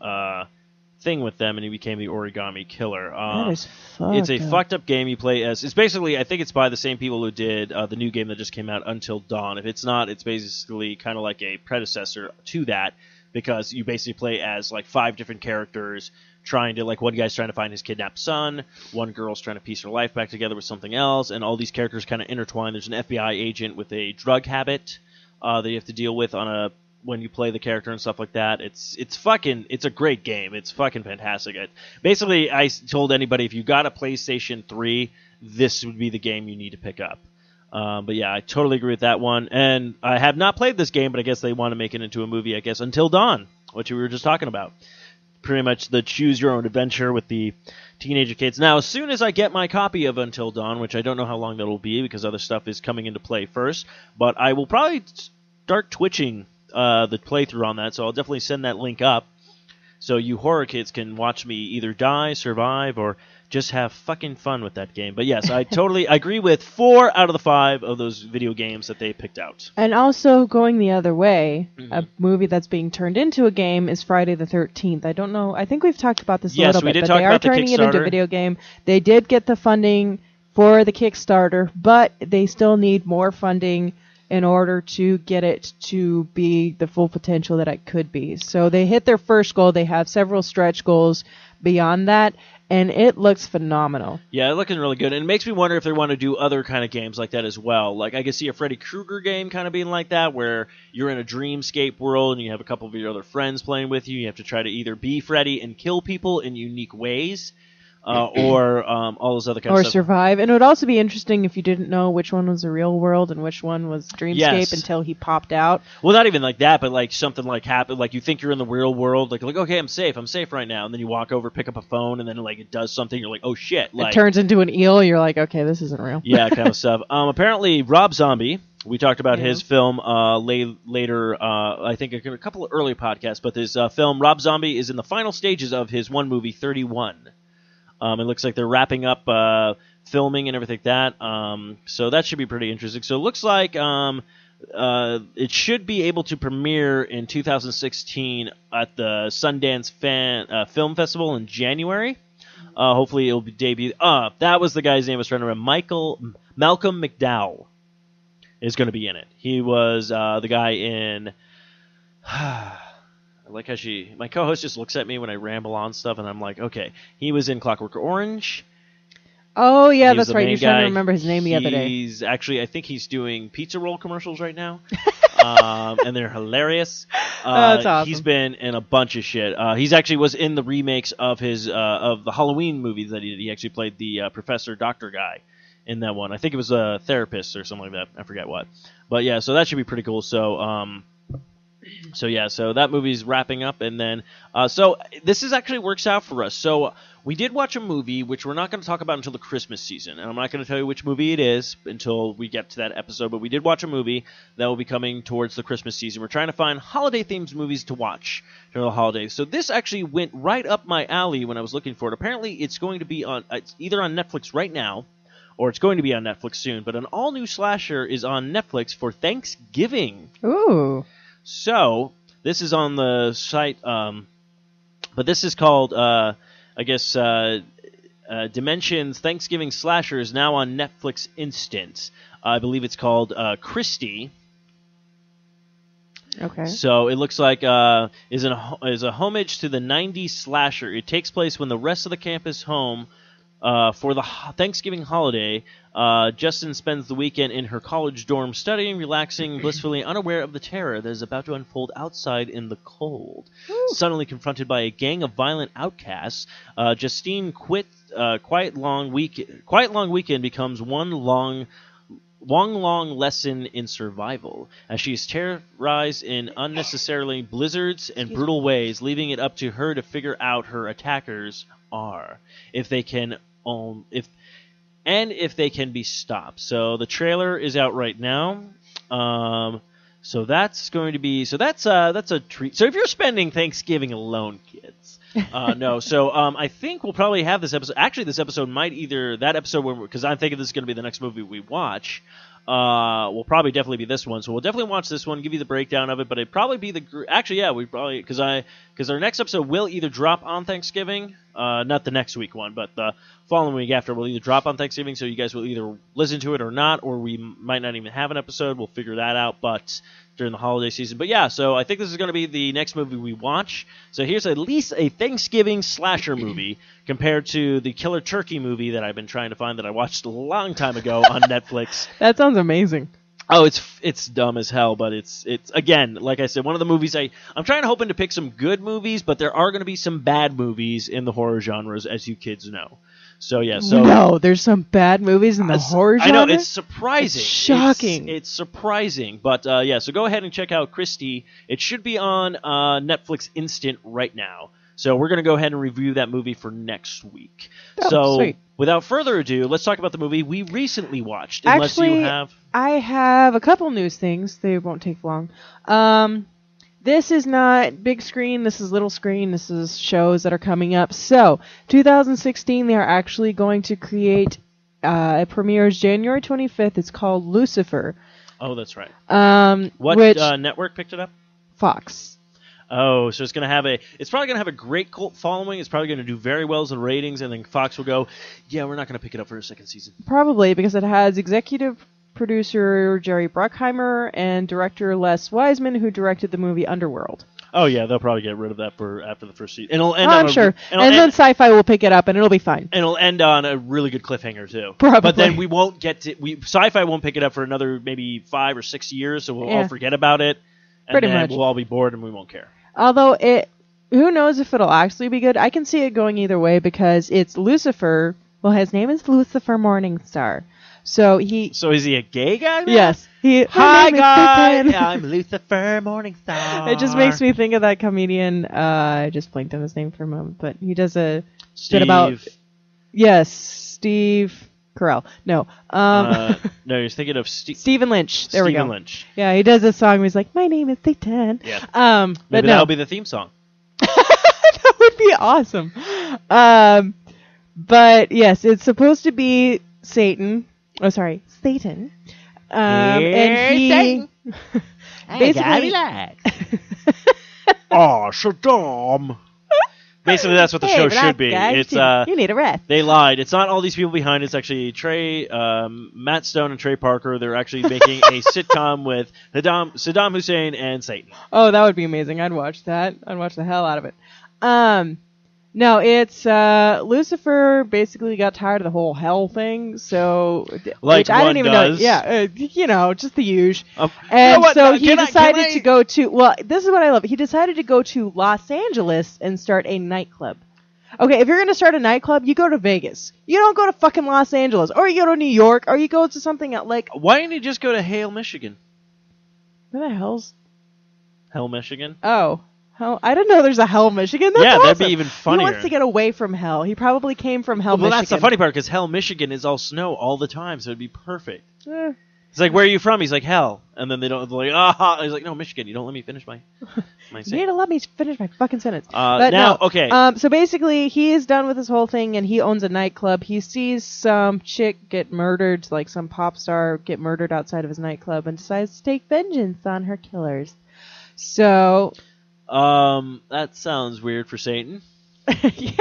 thing with them, and he became the Origami Killer. That is fucked It's a up. fucked up game. You play as. It's basically, I think it's by the same people who did the new game that just came out, Until Dawn. If it's not, it's basically kind of like a predecessor to that, because you basically play as like 5 different characters trying to, like, one guy's trying to find his kidnapped son, one girl's trying to piece her life back together with something else, and all these characters kind of intertwine. There's an FBI agent with a drug habit that you have to deal with when you play the character and stuff like that. It's a great game. It's fucking fantastic. Basically, I told anybody, if you got a PlayStation 3, this would be the game you need to pick up. But yeah, I totally agree with that one. And I have not played this game, but I guess they want to make it into a movie, I guess, Until Dawn, which we were just talking about. Pretty much the choose your own adventure with the teenager kids. Now, as soon as I get my copy of Until Dawn, which I don't know how long that'll be because other stuff is coming into play first, but I will probably start twitching the playthrough on that, so I'll definitely send that link up so you horror kids can watch me either die, survive, or just have fucking fun with that game. But yes, I totally agree with 4 out of the 5 of those video games that they picked out. And also, going the other way, a movie that's being turned into a game is Friday the 13th. I don't know. I think we've talked about this a little bit, but they are turning it into a video game. They did get the funding for the Kickstarter, but they still need more funding in order to get it to be the full potential that it could be. So they hit their first goal. They have several stretch goals beyond that, and it looks phenomenal. Yeah, it's looking really good. And it makes me wonder if they want to do other kind of games like that as well. Like, I could see a Freddy Krueger game kind of being like that, where you're in a dreamscape world and you have a couple of your other friends playing with you. You have to try to either be Freddy and kill people in unique ways, or all those other kinds of stuff. Or survive. And it would also be interesting if you didn't know which one was the real world and which one was Dreamscape until he popped out. Well, not even like that, but like something like happen, like you think you're in the real world, like okay, I'm safe right now, and then you walk over, pick up a phone, and then like it does something, you're like, oh shit, like it turns into an eel, you're like, okay, this isn't real. Yeah, kind of stuff. Apparently, Rob Zombie. We talked about his film later, I think in a couple of early podcasts, but this film, Rob Zombie, is in the final stages of his one movie, 31. It looks like they're wrapping up filming and everything like that, so that should be pretty interesting. So it looks like it should be able to premiere in 2016 at the Sundance Film Festival in January. Hopefully it'll be debut. That was the guy's name I was trying to remember. Malcolm McDowell is going to be in it. He was the guy in... I like how my co-host just looks at me when I ramble on stuff, and I'm like, okay. He was in Clockwork Orange. Oh, yeah, that's right. You're trying to remember his name the other day. He's actually, I think he's doing pizza roll commercials right now, and they're hilarious. That's awesome. He's been in a bunch of shit. He's actually was in the remakes of his of the Halloween movies that he did. He actually played the professor doctor guy in that one. I think it was a therapist or something like that. I forget what. But yeah, so that should be pretty cool. So yeah, so that movie's wrapping up, and then so this actually works out for us. So we did watch a movie, which we're not going to talk about until the Christmas season, and I'm not going to tell you which movie it is until we get to that episode, but we did watch a movie that will be coming towards the Christmas season. We're trying to find holiday-themed movies to watch during the holidays. So this actually went right up my alley when I was looking for it. Apparently it's going to be it's either on Netflix right now, or it's going to be on Netflix soon, but an all-new slasher is on Netflix for Thanksgiving. Ooh. So, this is on the site, but this is called, Dimensions Thanksgiving Slasher is now on Netflix Instant. I believe it's called Christie. Okay. So, it looks like is a homage to the 90s slasher. It takes place when the rest of the camp is home for the Thanksgiving holiday. Justin spends the weekend in her college dorm studying, relaxing, blissfully unaware of the terror that is about to unfold outside in the cold. Suddenly confronted by a gang of violent outcasts, Justine Quiet Long Weekend becomes one long lesson in survival, as she is terrorized in unnecessarily blizzards and brutal ways, leaving it up to her to figure out her attackers are, if they can be stopped. So the trailer is out right now. So that's going to be that's a treat. So if you're spending Thanksgiving alone, kids, no. So I think we'll probably have this episode. Actually, this episode might because I'm thinking this is going to be the next movie we watch. will probably definitely be this one. So we'll definitely watch this one, give you the breakdown of it. But it'd probably be we probably because our next episode will either drop on Thanksgiving, not the next week one, but the following week after will either drop on Thanksgiving. So you guys will either listen to it or not, or we might not even have an episode. We'll figure that out, but during the holiday season. But yeah, so I think this is going to be the next movie we watch. So here's at least a Thanksgiving slasher movie compared to the Killer Turkey movie that I've been trying to find that I watched a long time ago on Netflix. That sounds amazing. Oh, it's dumb as hell, but it's again, like I said, one of the movies I'm trying to hoping to pick some good movies, but there are going to be some bad movies in the horror genres, as you kids know. So yeah, no, there's some bad movies in the horror genre. I know, it's surprising. It's shocking. It's surprising, but yeah. So go ahead and check out Christie. It should be on Netflix Instant right now. So we're going to go ahead and review that movie for next week. Oh, so sweet. Without further ado, let's talk about the movie we recently watched. Actually, I have a couple news things. They won't take long. This is not big screen. This is little screen. This is shows that are coming up. So, 2016, they are actually going to create. It premieres January 25th. It's called Lucifer. Oh, that's right. What network picked it up? Fox. Oh, so it's probably gonna have a great cult following. It's probably gonna do very well as the ratings, and then Fox will go, yeah, we're not gonna pick it up for a second season. Probably because it has executive producer Jerry Bruckheimer and director Les Wiseman, who directed the movie Underworld. Oh yeah, they'll probably get rid of that after the first season. I'm sure. And then Sci-Fi will pick it up, and it'll be fine. And it'll end on a really good cliffhanger too. Probably. But then we won't get to Sci-Fi won't pick it up for another maybe 5 or 6 years, so we'll all forget about it. And Pretty then much. We'll all be bored and we won't care. Although who knows if it'll actually be good? I can see it going either way because it's Lucifer. Well, his name is Lucifer Morningstar. So is he a gay guy now? Yes. Hi guys, I'm Lucifer Morningstar. It just makes me think of that comedian. I just blanked on his name for a moment, but he does a bit about. Yes, Steve Carell. No. No, you're thinking of Stephen Lynch. There we go. Stephen Lynch. Yeah, he does a song where he's like, "My name is Satan." Yeah. But maybe that'll be the theme song. That would be awesome. But yes, it's supposed to be Satan. Oh, sorry, Satan. And he Satan. basically. Oh, Saddam. Basically, that's what the show should be. It's you need a rest. They lied. It's not all these people behind. It's actually Matt Stone and Trey Parker. They're actually making a sitcom with Saddam Hussein and Satan. Oh, that would be amazing. I'd watch that. I'd watch the hell out of it. No, it's Lucifer basically got tired of the whole hell thing, so like I didn't even does. know. Yeah, just the usual. You And know what? so Now, he decided to go to. Well, this is what I love. He decided to go to Los Angeles and start a nightclub. Okay, if you're gonna start a nightclub, you go to Vegas. You don't go to fucking Los Angeles, or you go to New York, or you go to something like. Why didn't you just go to Hale, Michigan? Where the hell's? Hell, Michigan. Oh. Hell, I didn't know there's a Hell, Michigan. That's awesome. That'd be even funnier. He wants to get away from hell. He probably came from Hell, Well, Michigan. that's the funny part, because Hell, Michigan is all snow all the time, so it'd be perfect. Eh. It's like, where are you from? He's like, Hell. And then they're like, ah. He's like, no, Michigan. You don't let me finish my You need to let me finish my fucking sentence. Okay. So basically, he is done with this whole thing, and he owns a nightclub. He sees some chick get murdered, like some pop star get murdered outside of his nightclub, and decides to take vengeance on her killers. So... that sounds weird for Satan. Yeah.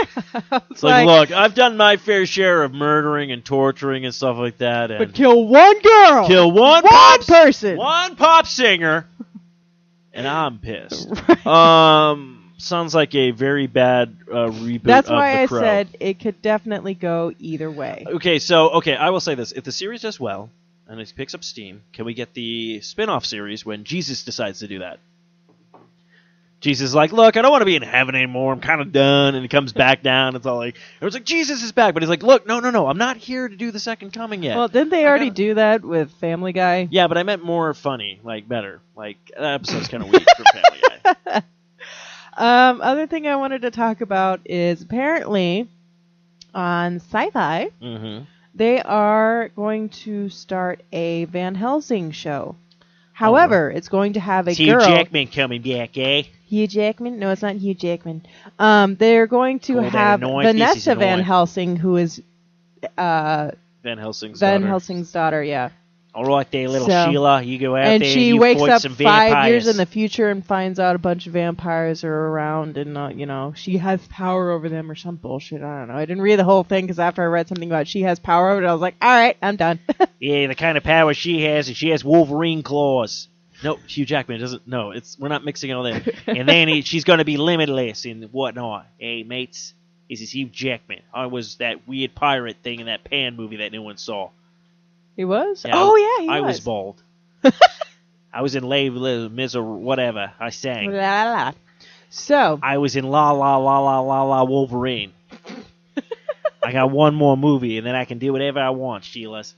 It's like, look, I've done my fair share of murdering and torturing and stuff like that. And but kill one girl! Kill one person! One pop singer! And I'm pissed. Sounds like a very bad reboot That's of why The I Crow. said it could definitely go either way. Okay, I will say this. If the series does well, and it picks up steam, can we get the spin-off series when Jesus decides to do that? Jesus is like, look, I don't want to be in heaven anymore. I'm kind of done. And he comes back down. It's all like, it was like, Jesus is back. But he's like, look, no. I'm not here to do the second coming yet. Well, didn't they already do that with Family Guy? Yeah, but I meant more funny, like better. Like, that episode's kind of weak for Family Guy. Other thing I wanted to talk about is apparently on Sci-Fi, they are going to start a Van Helsing show. However, it's going to have a girl. Hugh Jackman coming back, eh? Hugh Jackman? No, it's not Hugh Jackman. They're going to have Vanessa Van Helsing, who is Van Helsing's daughter. Yeah. All right there, little So- Sheila. You go out And there she and you wakes fight up some 5 years vampires. in the future and finds out a bunch of vampires are around, and she has power over them or some bullshit. I don't know. I didn't read the whole thing because after I read something about she has power over it, I was like, all right, I'm done. Yeah, the kind of power she has, and she has Wolverine claws. No, Hugh Jackman doesn't. No, we're not mixing all that. And then she's going to be limitless and whatnot. Hey, mates, this is Hugh Jackman. I was that weird pirate thing in that Pan movie that no one saw. He was? Yeah, Oh, yeah, he I was. was bald. I was in Les Mis or whatever. I sang. La, la, la. So, I was in La La La La La La Wolverine. I got one more movie, and then I can do whatever I want, Sheila's.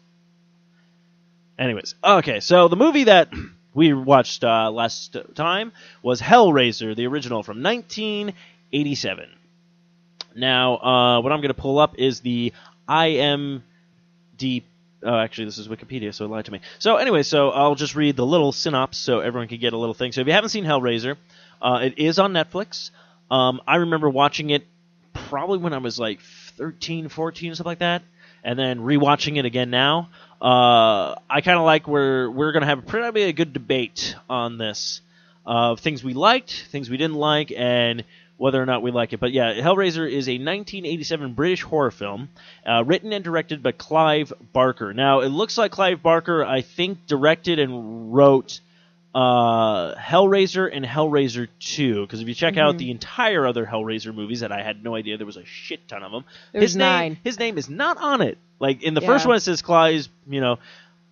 Anyways, okay, so the movie that we watched last time was Hellraiser, the original from 1987. Now, what I'm going to pull up is the IMDb. Oh, actually, this is Wikipedia, so it lied to me. So anyway, I'll just read the little synopsis so everyone can get a little thing. So if you haven't seen Hellraiser, it is on Netflix. I remember watching it probably when I was like 13, 14, something like that, and then rewatching it again now. I kind of like we're going to have probably a good debate on this of things we liked, things we didn't like, and whether or not we like it. But yeah, Hellraiser is a 1987 British horror film written and directed by Clive Barker. Now, it looks like Clive Barker, I think, directed and wrote Hellraiser and Hellraiser 2, because if you check out the entire other Hellraiser movies that I had no idea there was a shit ton of them, There's 9. His name is not on it. Like in the Yeah. first one, it says Clive,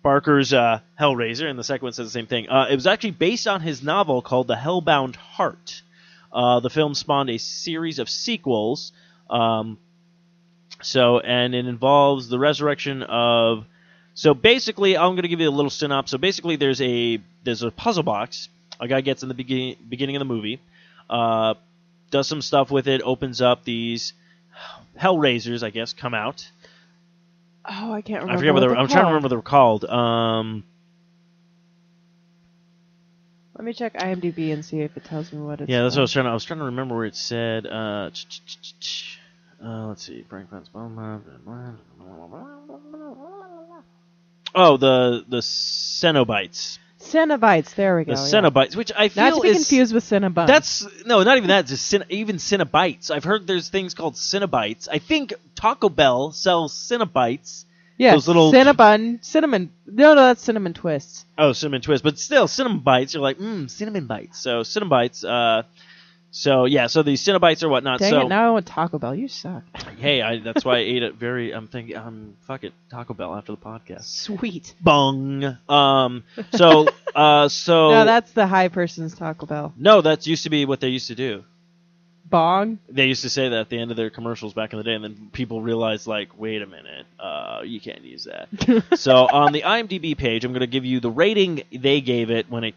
Barker's Hellraiser, and the second one says the same thing. It was actually based on his novel called The Hellbound Heart. The film spawned a series of sequels. And it involves the resurrection of. So basically, I'm going to give you a little synopsis. So basically, there's a puzzle box a guy gets in the beginning of the movie, does some stuff with it, opens up these Hellraisers, I guess, come out. Oh, I can't remember. I forget what I'm trying to remember what they're called. Let me check IMDb and see if it tells me what it's. Yeah, that's what called. I was trying to remember where it said. Let's see, Frank Pence. Oh, the Cenobites. Cenobites. There we go. The Cenobites, which I feel Not to be is confused with Cinnabon. That's no, not even that. Just even Cinnabites. I've heard there's things called Cinnabites. I think Taco Bell sells Cinnabites. yeah, those little- Cinnabon, cinnamon. No, that's cinnamon twists. Oh, cinnamon twist, but still, cinnamon bites. You're like, cinnamon bites. So Cinnabites. So these Cinnabites or whatnot. Dang so it! Now I want Taco Bell. You suck. hey, that's why I ate it. I'm thinking, fuck it, Taco Bell after the podcast. Sweet. Bung. So No, that's the high person's Taco Bell. no, that used to be what they used to do. Bong. They used to say that at the end of their commercials back in the day, and then people realized, like, wait a minute, you can't use that. So on the IMDb page, I'm going to give you the rating they gave it when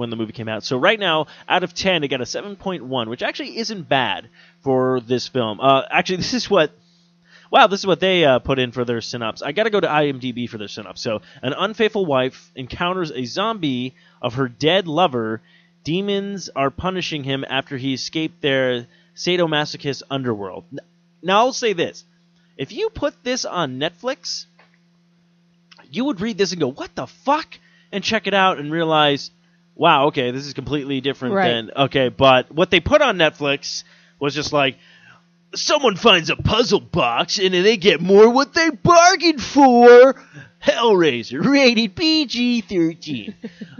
the movie came out. So right now, out of 10, it got a 7.1, which actually isn't bad for this film. Actually, this is what they put in for their synopsis. I got to go to IMDb for their synopsis. So an unfaithful wife encounters a zombie of her dead lover. Demons are punishing him after he escaped their sadomasochist underworld. Now, I'll say this. If you put this on Netflix, you would read this and go, what the fuck? And check it out and realize, wow, okay, this is completely different Right. than... Okay, but what they put on Netflix was just like, someone finds a puzzle box and they get more what they bargained for. Hellraiser, rated PG-13.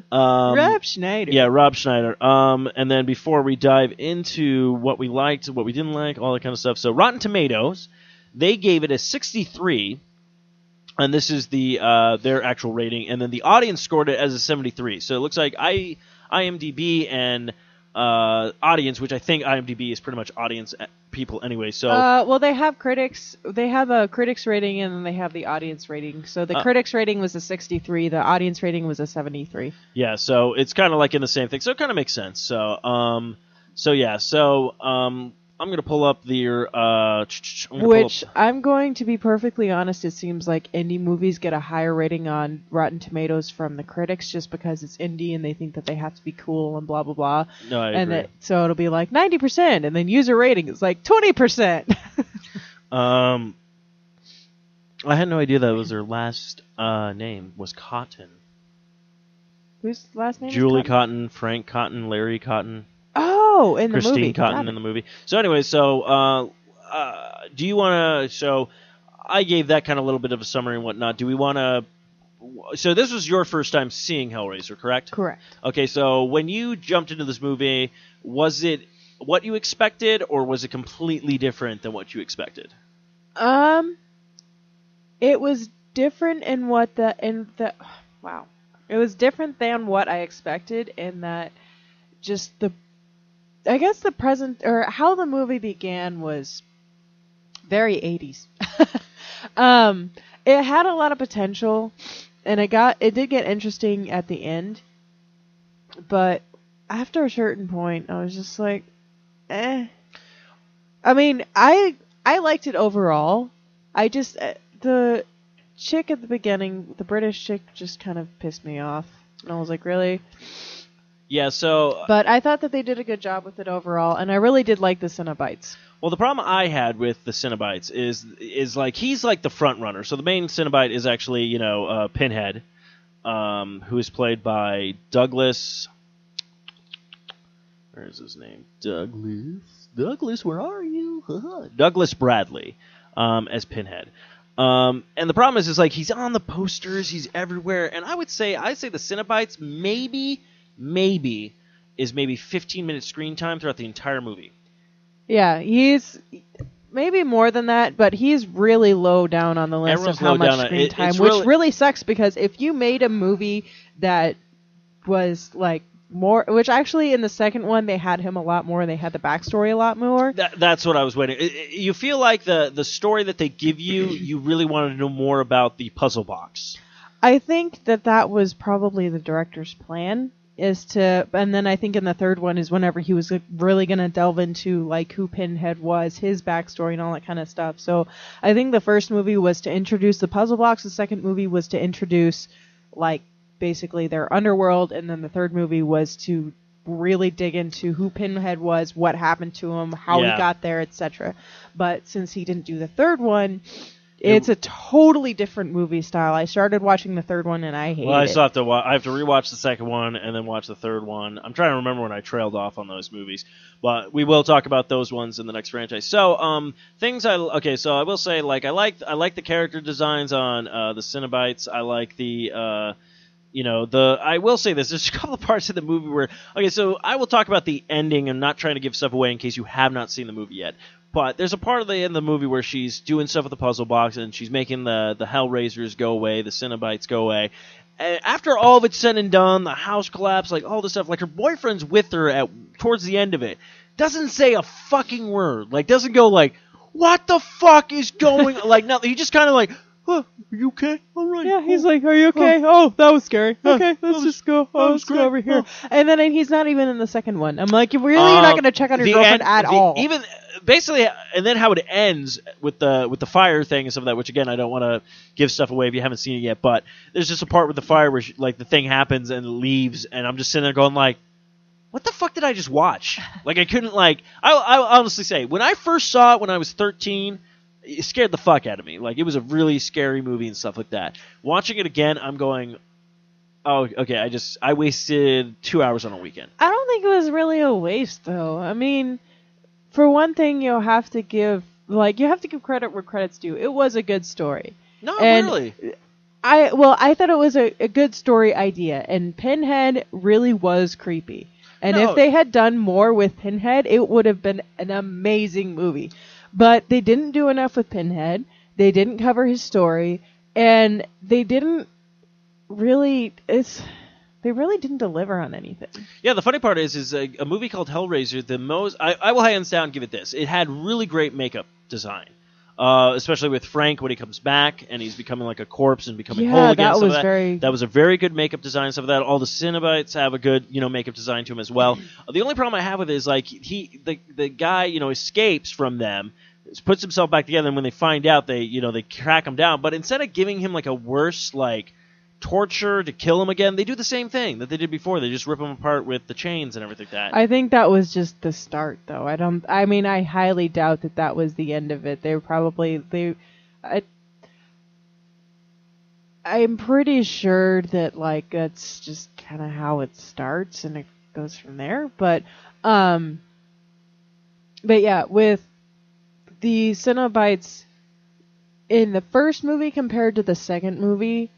Rob Schneider. Yeah, Rob Schneider. And then before we dive into what we liked, what we didn't like, all that kind of stuff. So Rotten Tomatoes, they gave it a 63, and this is the their actual rating. And then the audience scored it as a 73. So it looks like IMDb and audience, which I think IMDb is pretty much audience people anyway. So well, they have critics. They have a critics rating, and then they have the audience rating. So the critics rating was a 63. The audience rating was a 73. yeah, so it's kind of like in the same thing. So it kind of makes sense. So I'm gonna pull up I'm going to be perfectly honest. It seems like indie movies get a higher rating on Rotten Tomatoes from the critics just because it's indie and they think that they have to be cool and blah blah blah. No, I and agree. so it'll be like 90%, and then user rating is like 20%. I had no idea that was their last name was Cotton. Whose last name? Julie is Cotton, Frank Cotton, Larry Cotton, Oh, in the movie. Christine Cotton in the movie. So anyway, do you want to? So I gave that kind of little bit of a summary and whatnot. Do we want to? So this was your first time seeing Hellraiser, correct? Correct. Okay, so when you jumped into this movie, was it what you expected, or was it completely different than what you expected? It was different wow. It was different than what I expected in that just I guess the present or how the movie began was very 80s. It had a lot of potential and it did get interesting at the end. But after a certain point, I was just like, eh. I mean, I liked it overall. I just the chick at the beginning, the British chick, just kind of pissed me off, and I was like, really? Yeah. So, but I thought that they did a good job with it overall, and I really did like the Cenobites. Well, the problem I had with the Cenobites is like he's like the front runner. So the main Cenobite is actually Pinhead, who is played by Douglas. Where is his name? Douglas, where are you? Douglas Bradley, as Pinhead. And the problem is like he's on the posters, he's everywhere, and I'd say the Cenobites maybe is maybe 15 minutes screen time throughout the entire movie. Yeah, he's maybe more than that, but he's really low down on the list Everyone's of how much screen time, which really sucks because if you made a movie that was like more, which actually in the second one they had him a lot more, they had the backstory a lot more. That's what I was waiting. You feel like the story that they give you really wanted to know more about the puzzle box. I think that was probably the director's plan. And then I think in the third one is whenever he was really going to delve into like who Pinhead was, his backstory and all that kind of stuff. So I think the first movie was to introduce the puzzle box, the second movie was to introduce like basically their underworld, and then the third movie was to really dig into who Pinhead was, what happened to him, how he got there, etc. But since he didn't do the third one, it's a totally different movie style. I started watching the third one and I hated it. Well, I still have to. I have to rewatch the second one and then watch the third one. I'm trying to remember when I trailed off on those movies, but we will talk about those ones in the next franchise. So, So I will say, like, I like the character designs on the Cenobites. I like the. I will say this. There's a couple of parts of the movie where. Okay, so I will talk about the ending. I'm not trying to give stuff away in case you have not seen the movie yet. But there's a part of the end of the movie where she's doing stuff with the puzzle box and she's making the Hellraisers go away, the Cenobites go away. And after all of it's said and done, the house collapsed, like all this stuff, like her boyfriend's with her towards the end of it. Doesn't say a fucking word. Like, doesn't go like, what the fuck is going on? Like, nothing. He just kind of like, oh, are you okay? All right. Yeah, he's like, are you okay? Oh, that was scary. Okay, let's just go. Let's go over here. And then he's not even in the second one. I'm like, really, you're not going to check on your girlfriend at all. Even basically, and then how it ends with the fire thing and stuff like that, which again, I don't want to give stuff away if you haven't seen it yet, but there's just a part with the fire where like the thing happens and leaves, and I'm just sitting there going like, what the fuck did I just watch? Like, I couldn't I'll honestly say, when I first saw it when I was 13, it scared the fuck out of me. Like, it was a really scary movie and stuff like that. Watching it again, I'm going, oh, okay, I wasted 2 hours on a weekend. I don't think it was really a waste, though. I mean, for one thing, you have to give credit where credit's due. It was a good story. No, really. I thought it was a good story idea, and Pinhead really was creepy. And if they had done more with Pinhead, it would have been an amazing movie. But they didn't do enough with Pinhead. They didn't cover his story, and they really didn't deliver on anything. Yeah, the funny part is a movie called Hellraiser. I will hands down give it this. It had really great makeup design, especially with Frank when he comes back and he's becoming like a corpse and becoming whole again. That was a very good makeup design. Stuff of that. All the Cenobites have a good makeup design to him as well. The only problem I have with it is like the guy escapes from them, puts himself back together, and when they find out, they track him down. But instead of giving him like a worse torture to kill him again, they do the same thing that they did before. They just rip him apart with the chains and everything like that. I think that was just the start, though. I highly doubt that was the end of it. I'm pretty sure that like that's just kind of how it starts and it goes from there. But yeah, with the Cenobites in the first movie compared to the second movie,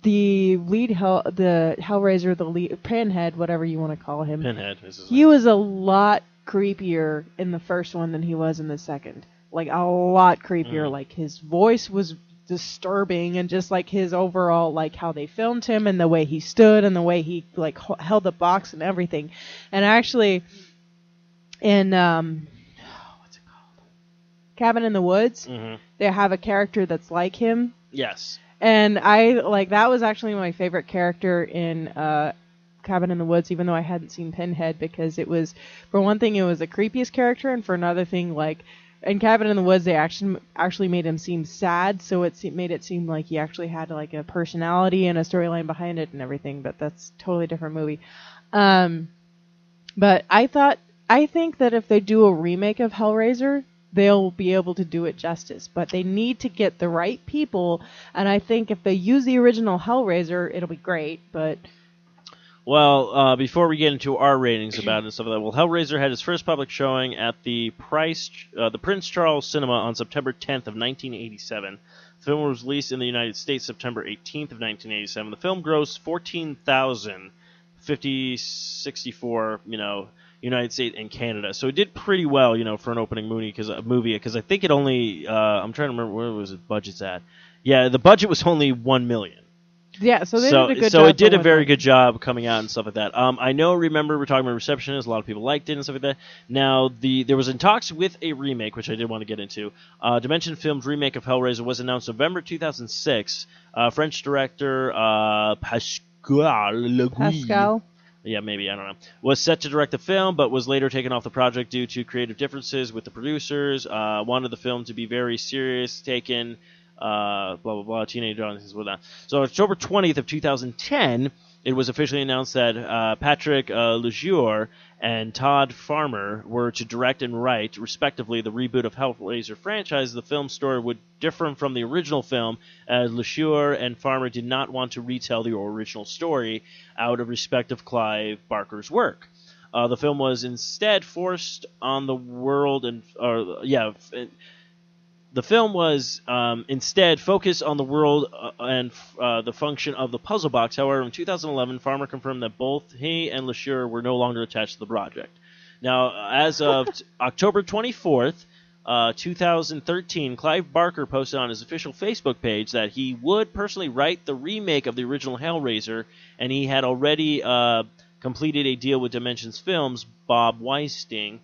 the Hellraiser, the lead Pinhead, whatever you want to call him, Pinhead is his he was a lot creepier in the first one than he was in the second. Like a lot creepier. Like his voice was disturbing, and just like his overall, like how they filmed him and the way he stood and the way he like held the box and everything. And actually, in what's it called, Cabin in the Woods, they have a character that's like him. Yes. And I like that was actually my favorite character in Cabin in the Woods, even though I hadn't seen Pinhead, because it was, for one thing, it was the creepiest character, and for another thing, like in Cabin in the Woods, they actually made him seem sad, so made it seem like he actually had like a personality and a storyline behind it and everything. But that's a totally different movie. But I think that if they do a remake of Hellraiser, they'll be able to do it justice. But they need to get the right people, and I think if they use the original Hellraiser, it'll be great. But well, before we get into our ratings about it and stuff like that, well, Hellraiser had its first public showing at the Prince Charles Cinema on September 10th of 1987. The film was released in the United States September 18th of 1987. The film grossed $14,064, United States and Canada. So it did pretty well, for an opening movie, because I think it only, I'm trying to remember where was its budget's at. Yeah, the budget was only $1 million. Yeah, so they did a good job. So it did a very good job coming out and stuff like that. Remember, we're talking about receptionists. A lot of people liked it and stuff like that. Now, there was in talks with a remake, which I did want to get into. Dimension Films' remake of Hellraiser was announced November 2006. French director Pascal Legouis. Yeah, maybe, I don't know. Was set to direct the film, but was later taken off the project due to creative differences with the producers. Wanted the film to be very serious, taken... blah, blah, blah, teenage drama, whatnot. So October 20th of 2010, it was officially announced that Patrick Lejeune and Todd Farmer were to direct and write, respectively, the reboot of Hellraiser franchise. The film story would differ from the original film, as Lejeune and Farmer did not want to retell the original story out of respect of Clive Barker's work. The film was instead forced on the world The film was instead focused on the world and the function of the puzzle box. However, in 2011, Farmer confirmed that both he and Lejeune were no longer attached to the project. Now, as of October 24th, 2013, Clive Barker posted on his official Facebook page that he would personally write the remake of the original Hellraiser, and he had already completed a deal with Dimensions Films, Bob Weinstein.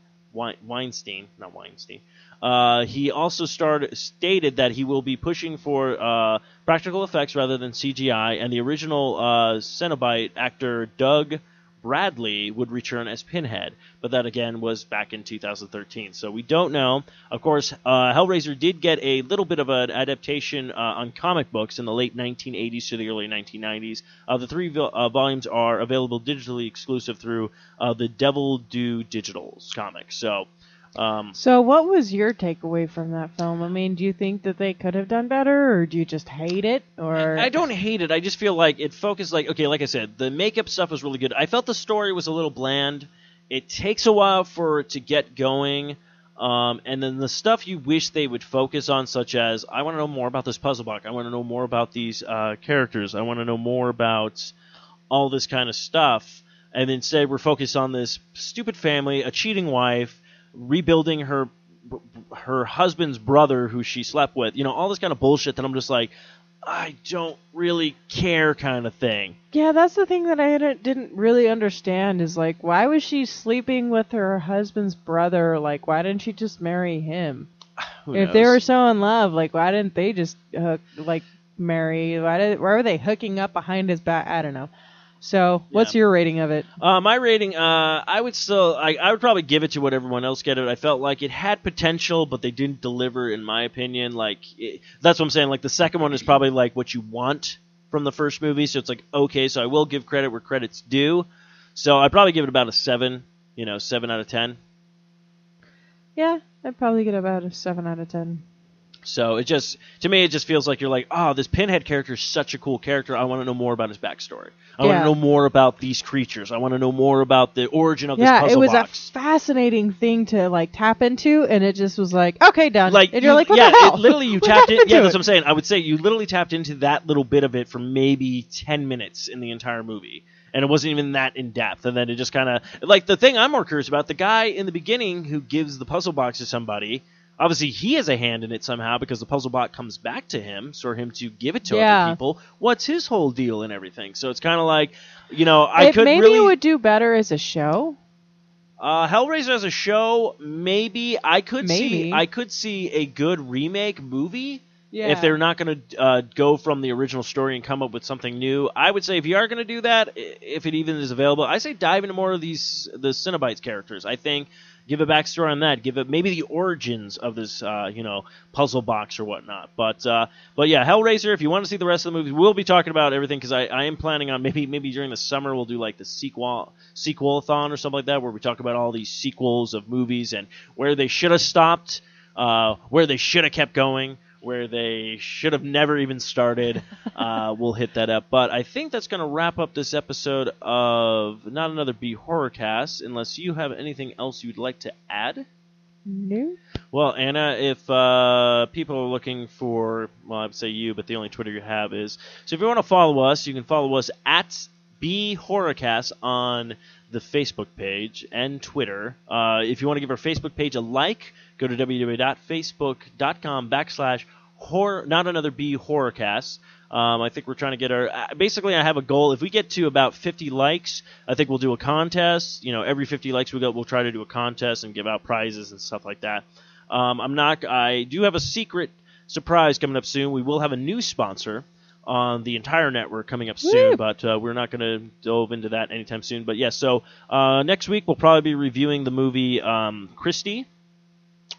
He also stated that he will be pushing for practical effects rather than CGI, and the original Cenobite actor Doug Bradley would return as Pinhead, but that again was back in 2013, so we don't know. Of course, Hellraiser did get a little bit of an adaptation on comic books in the late 1980s to the early 1990s. The three volumes are available digitally exclusive through the Devil Do Digitals comics. So what was your takeaway from that film? I mean, do you think that they could have done better, or do you just hate it? Or I don't hate it. I just feel like it focused, like I said, the makeup stuff was really good. I felt the story was a little bland. It takes a while for it to get going. And then the stuff you wish they would focus on, such as, I want to know more about this puzzle box. I want to know more about these characters. I want to know more about all this kind of stuff. And instead we're focused on this stupid family, a cheating wife, rebuilding her husband's brother who she slept with, all this kind of bullshit that I'm just like, I don't really care kind of thing. Yeah, that's the thing that I didn't really understand is, like, why was she sleeping with her husband's brother? Like, why didn't she just marry him? If they were so in love, like, why didn't they just, marry? Why were they hooking up behind his back? I don't know. So, what's your rating of it? My rating, I would probably give it to what everyone else gave it. I felt like it had potential, but they didn't deliver, in my opinion. That's what I'm saying. Like, the second one is probably like what you want from the first movie, so it's like, okay, so I will give credit where credit's due. So I'd probably give it about a 7, 7 out of 10. Yeah, I'd probably get about a 7 out of 10. So to me, it just feels like you're like, oh, this Pinhead character is such a cool character. I want to know more about his backstory. I want to know more about these creatures. I want to know more about the origin of this puzzle box. Yeah, it was a fascinating thing to like tap into, and it just was like, okay, done. And you're like, what the hell? Literally you tapped in. Yeah, that's what I'm saying. I would say you literally tapped into that little bit of it for maybe 10 minutes in the entire movie. And it wasn't even that in depth. And then it just kind of, like, the thing I'm more curious about, the guy in the beginning who gives the puzzle box to somebody, obviously he has a hand in it somehow because the puzzle box comes back to him for him to give it to other people. What's his whole deal and everything? So it's kind of like, maybe it would do better as a show. Hellraiser as a show, maybe. I could see a good remake movie. Yeah. If they're not going to go from the original story and come up with something new, I would say if you are going to do that, if it even is available, I say dive into more of the Cenobites characters. I think give a backstory on that. Give it maybe the origins of this, puzzle box or whatnot. But yeah, Hellraiser. If you want to see the rest of the movie, we'll be talking about everything because I am planning on maybe during the summer we'll do like the sequel-a-thon or something like that, where we talk about all these sequels of movies and where they should have stopped, where they should have kept going, where they should have never even started. We'll hit that up. But I think that's going to wrap up this episode of Not Another B Horrorcast, unless you have anything else you'd like to add. No. Well, Anna, if people are looking for, well, I would say you, but the only Twitter you have is, so if you want to follow us, you can follow us at B Horrorcast on the Facebook page and Twitter. If you want to give our Facebook page a like, go to www.facebook.com/Not Another B Horrorcast. I think we're trying to get basically I have a goal. If we get to about 50 likes, I think we'll do a contest. Every 50 likes we'll try to do a contest and give out prizes and stuff like that. I do have a secret surprise coming up soon. We will have a new sponsor on the entire network coming up soon, but we're not going to delve into that anytime soon. But yeah, so next week we'll probably be reviewing the movie Christie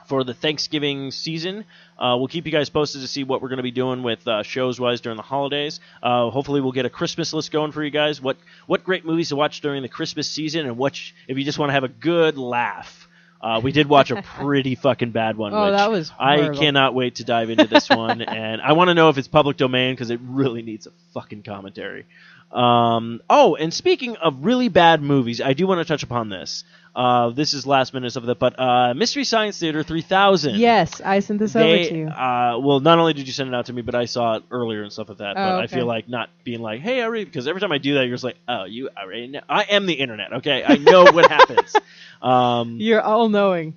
for the Thanksgiving season. We'll keep you guys posted to see what we're going to be doing with shows-wise during the holidays. Hopefully we'll get a Christmas list going for you guys. What great movies to watch during the Christmas season, and if you just want to have a good laugh. We did watch a pretty fucking bad one. Oh, that was horrible. I cannot wait to dive into this one, and I want to know if it's public domain because it really needs a fucking commentary. And speaking of really bad movies, I do want to touch upon this. This is last minute of it, but Mystery Science Theater 3000. Yes, I sent this over to you. Well, not only did you send it out to me, but I saw it earlier and stuff like that. But okay. I feel like not being like, hey, I already, because every time I do that, you're just like, oh, you already know. I am the internet, okay? I know what happens. You're all-knowing.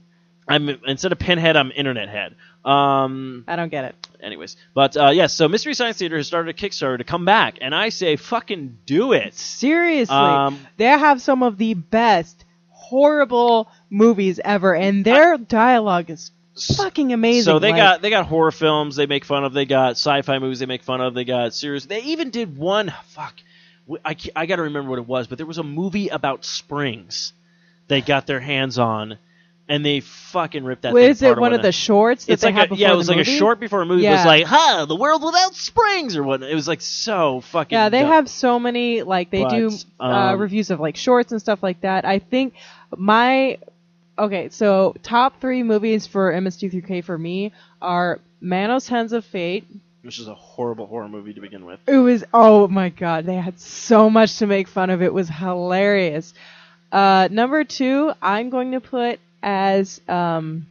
Instead of Pinhead, I'm Internet Head. I don't get it. Anyways, but yes, so Mystery Science Theater has started a Kickstarter to come back, and I say fucking do it. Seriously. They have some of the best horrible movies ever, and their dialogue is fucking amazing. So they got horror films they make fun of, they got sci-fi movies they make fun of, they got series. They even did one, I got to remember what it was, but there was a movie about springs they got their hands on, and they fucking ripped that thing apart. Is it one of the shorts that they had before the movie? Yeah, it was like a short before a movie. Yeah. It was like, the world without springs, or what? It was like so fucking Yeah, they dumb. have so many, do reviews of shorts and stuff like that. I think so top 3 movies for MST3K for me are Manos Hands of Fate, which is a horrible horror movie to begin with. It was, oh my god, they had so much to make fun of. It was hilarious. Number 2, I'm going to put as, that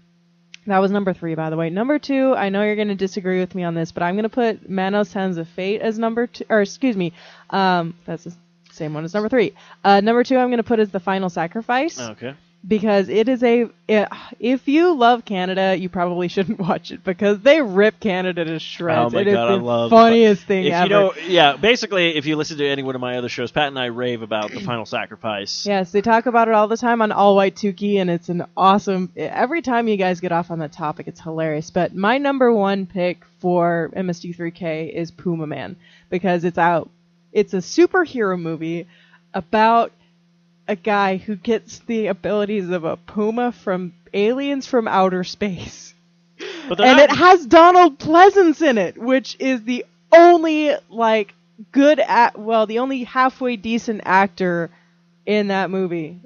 was number 3, by the way. Number 2, I know you're going to disagree with me on this, but I'm going to put Manos Hands of Fate as number 2, or excuse me, that's the same one as number 3. Number 2, I'm going to put as The Final Sacrifice. Okay. Because it is if you love Canada, you probably shouldn't watch it because they rip Canada to shreds. Oh my God, I love funniest thing ever. Basically, if you listen to any one of my other shows, Pat and I rave about The Final Sacrifice. Yes, they talk about it all the time on All White Tukey, and it's an awesome. Every time you guys get off on that topic, it's hilarious. But my number 1 pick for MST3K is Puma Man because it's out. It's a superhero movie about a guy who gets the abilities of a puma from aliens from outer space. And it has Donald Pleasance in it, which is the only, the only halfway decent actor in that movie.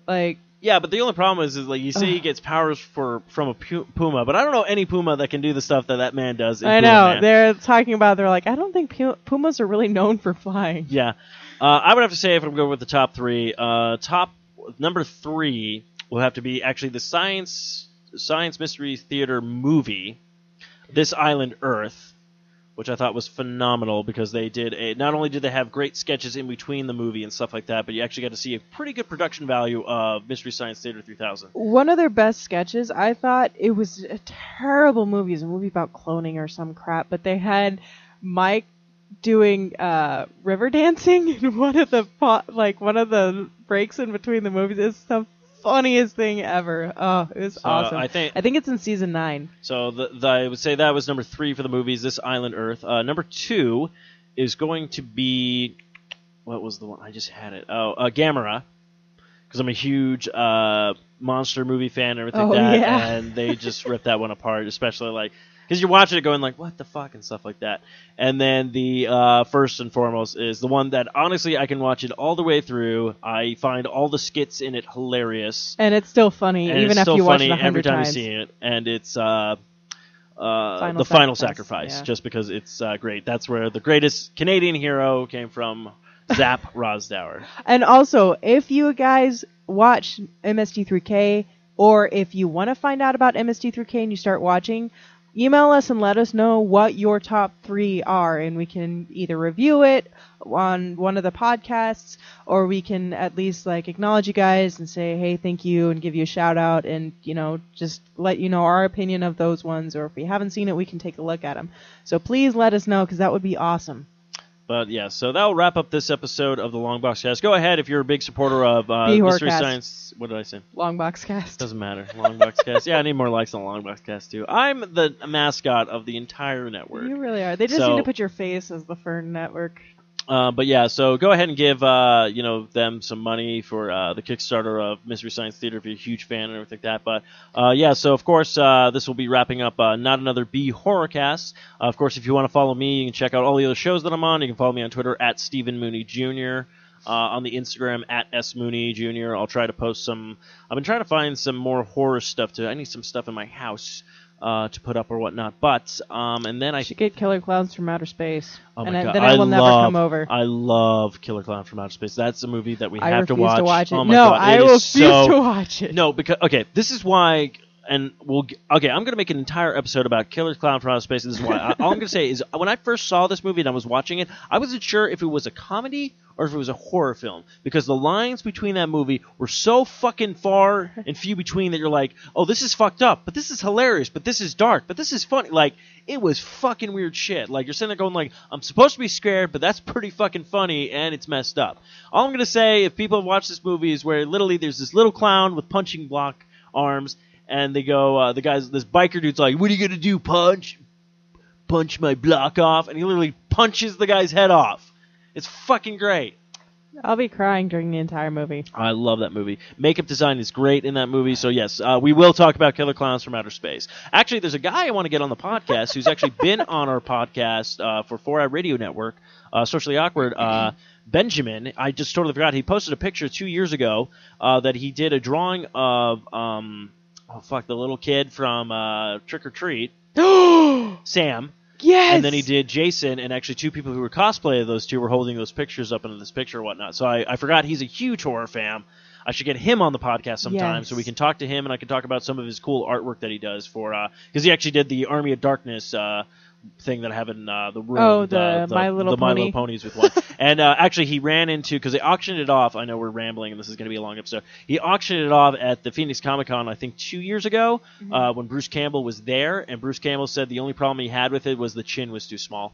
Yeah, but the only problem is like you say he gets powers from a puma, but I don't know any puma that can do the stuff that man does. In I Puma know. Man. They're talking about. They're like, I don't think pumas are really known for flying. Yeah, I would have to say if I'm going with the top three, number 3 will have to be actually the science mystery theater movie, This Island Earth, which I thought was phenomenal because they did not only did they have great sketches in between the movie and stuff like that, but you actually got to see a pretty good production value of Mystery Science Theater 3000. One of their best sketches, I thought it was a terrible movie. It was a movie about cloning or some crap, but they had Mike doing river dancing in one of the breaks in between the movies. It's the funniest thing ever. Oh, it was awesome. I think it's in season 9. So I would say that was number 3 for the movies, This Island Earth. Number 2 is going to be, what was the one? I just had it. Gamera, because I'm a huge monster movie fan and everything and they just ripped that one apart, especially like, because you're watching it going like, what the fuck, and stuff like that. And then the first and foremost is the one that, honestly, I can watch it all the way through. I find all the skits in it hilarious. And it's still funny, and even it's after still you watch funny it 100 every time times. you see it. And it's Final The Final Sacrifice, Sacrifice, yeah. just because it's great. That's where the greatest Canadian hero came from, Zap Rosdower. And also, if you guys watch MST3K, or if you want to find out about MST3K and you start watching, email us and let us know what your top 3 are, and we can either review it on one of the podcasts, or we can at least like acknowledge you guys and say, hey, thank you, and give you a shout out, and just let you know our opinion of those ones, or if we haven't seen it, we can take a look at them. So please let us know, because that would be awesome. But yeah, so that'll wrap up this episode of the Long Box Cast. Go ahead if you're a big supporter of Mystery Horrorcast. Science. What did I say? Long Box Cast. Doesn't matter. Long Box Cast. Yeah, I need more likes on Long Box Cast too. I'm the mascot of the entire network. You really are. They just need to put your face as the Fern Network. But yeah, so go ahead and give them some money for the Kickstarter of Mystery Science Theater if you're a huge fan and everything like that. But yeah, so of course this will be wrapping up Not Another B Horrorcast. Of course, if you want to follow me, you can check out all the other shows that I'm on. You can follow me on Twitter at Stephen Mooney Jr. On the Instagram at S Mooney Jr. I'll try to post some. I've been trying to find some more horror stuff. I need some stuff in my house to put up or whatnot. But and then I should get Killer Clowns from Outer Space. Oh and my God. then I will never come over. I love Killer Clown from Outer Space. That's a movie that we have to watch. watch. It. Oh my no, God. I refuse to watch it. No, because this is why. And I'm going to make an entire episode about Killer Clown from Outer Space. And this is why. All I'm going to say is when I first saw this movie and I was watching it, I wasn't sure if it was a comedy or if it was a horror film, because the lines between that movie were so fucking far and few between that you're like, oh, this is fucked up, but this is hilarious, but this is dark, but this is funny. Like, it was fucking weird shit. Like, you're sitting there going like, I'm supposed to be scared, but that's pretty fucking funny, and it's messed up. All I'm going to say, if people have watched this movie, is where literally there's this little clown with punching block arms, and they go, this biker dude's like, what are you going to do, punch my block off? And he literally punches the guy's head off. It's fucking great. I'll be crying during the entire movie. I love that movie. Makeup design is great in that movie. So, yes, we will talk about Killer Clowns from Outer Space. Actually, there's a guy I want to get on the podcast who's actually been on our podcast for 4i Radio Network, Socially Awkward, Benjamin. I just totally forgot. He posted a picture 2 years ago that he did a drawing of, the little kid from Trick or Treat, Sam. Yes! And then he did Jason, and actually 2 people who were cosplay of those 2 were holding those pictures up into this picture or whatnot. So I forgot he's a huge horror fan. I should get him on the podcast sometime so we can talk to him, and I can talk about some of his cool artwork that he does for because he actually did the Army of Darkness thing that I have in the room. Oh, the My Little Pony. My Little Ponies with one. And actually he ran into, because they auctioned it off, I know we're rambling and this is going to be a long episode, he auctioned it off at the Phoenix Comic Con I think 2 years ago when Bruce Campbell was there, and Bruce Campbell said the only problem he had with it was the chin was too small.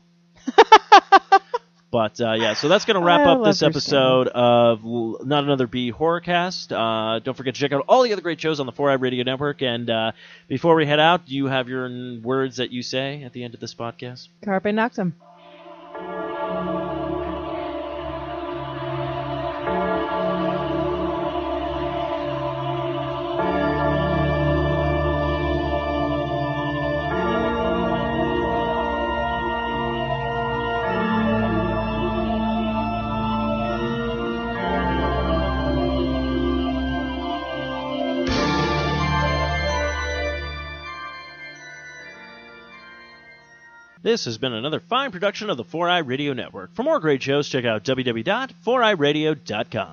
But, yeah, so that's going to wrap up this episode of Not Another B Horrorcast. Don't forget to check out all the other great shows on the 4i Radio Network. And before we head out, do you have your words that you say at the end of this podcast? Carpe Noctem. This has been another fine production of the 4i Radio Network. For more great shows, check out www.4iradio.com.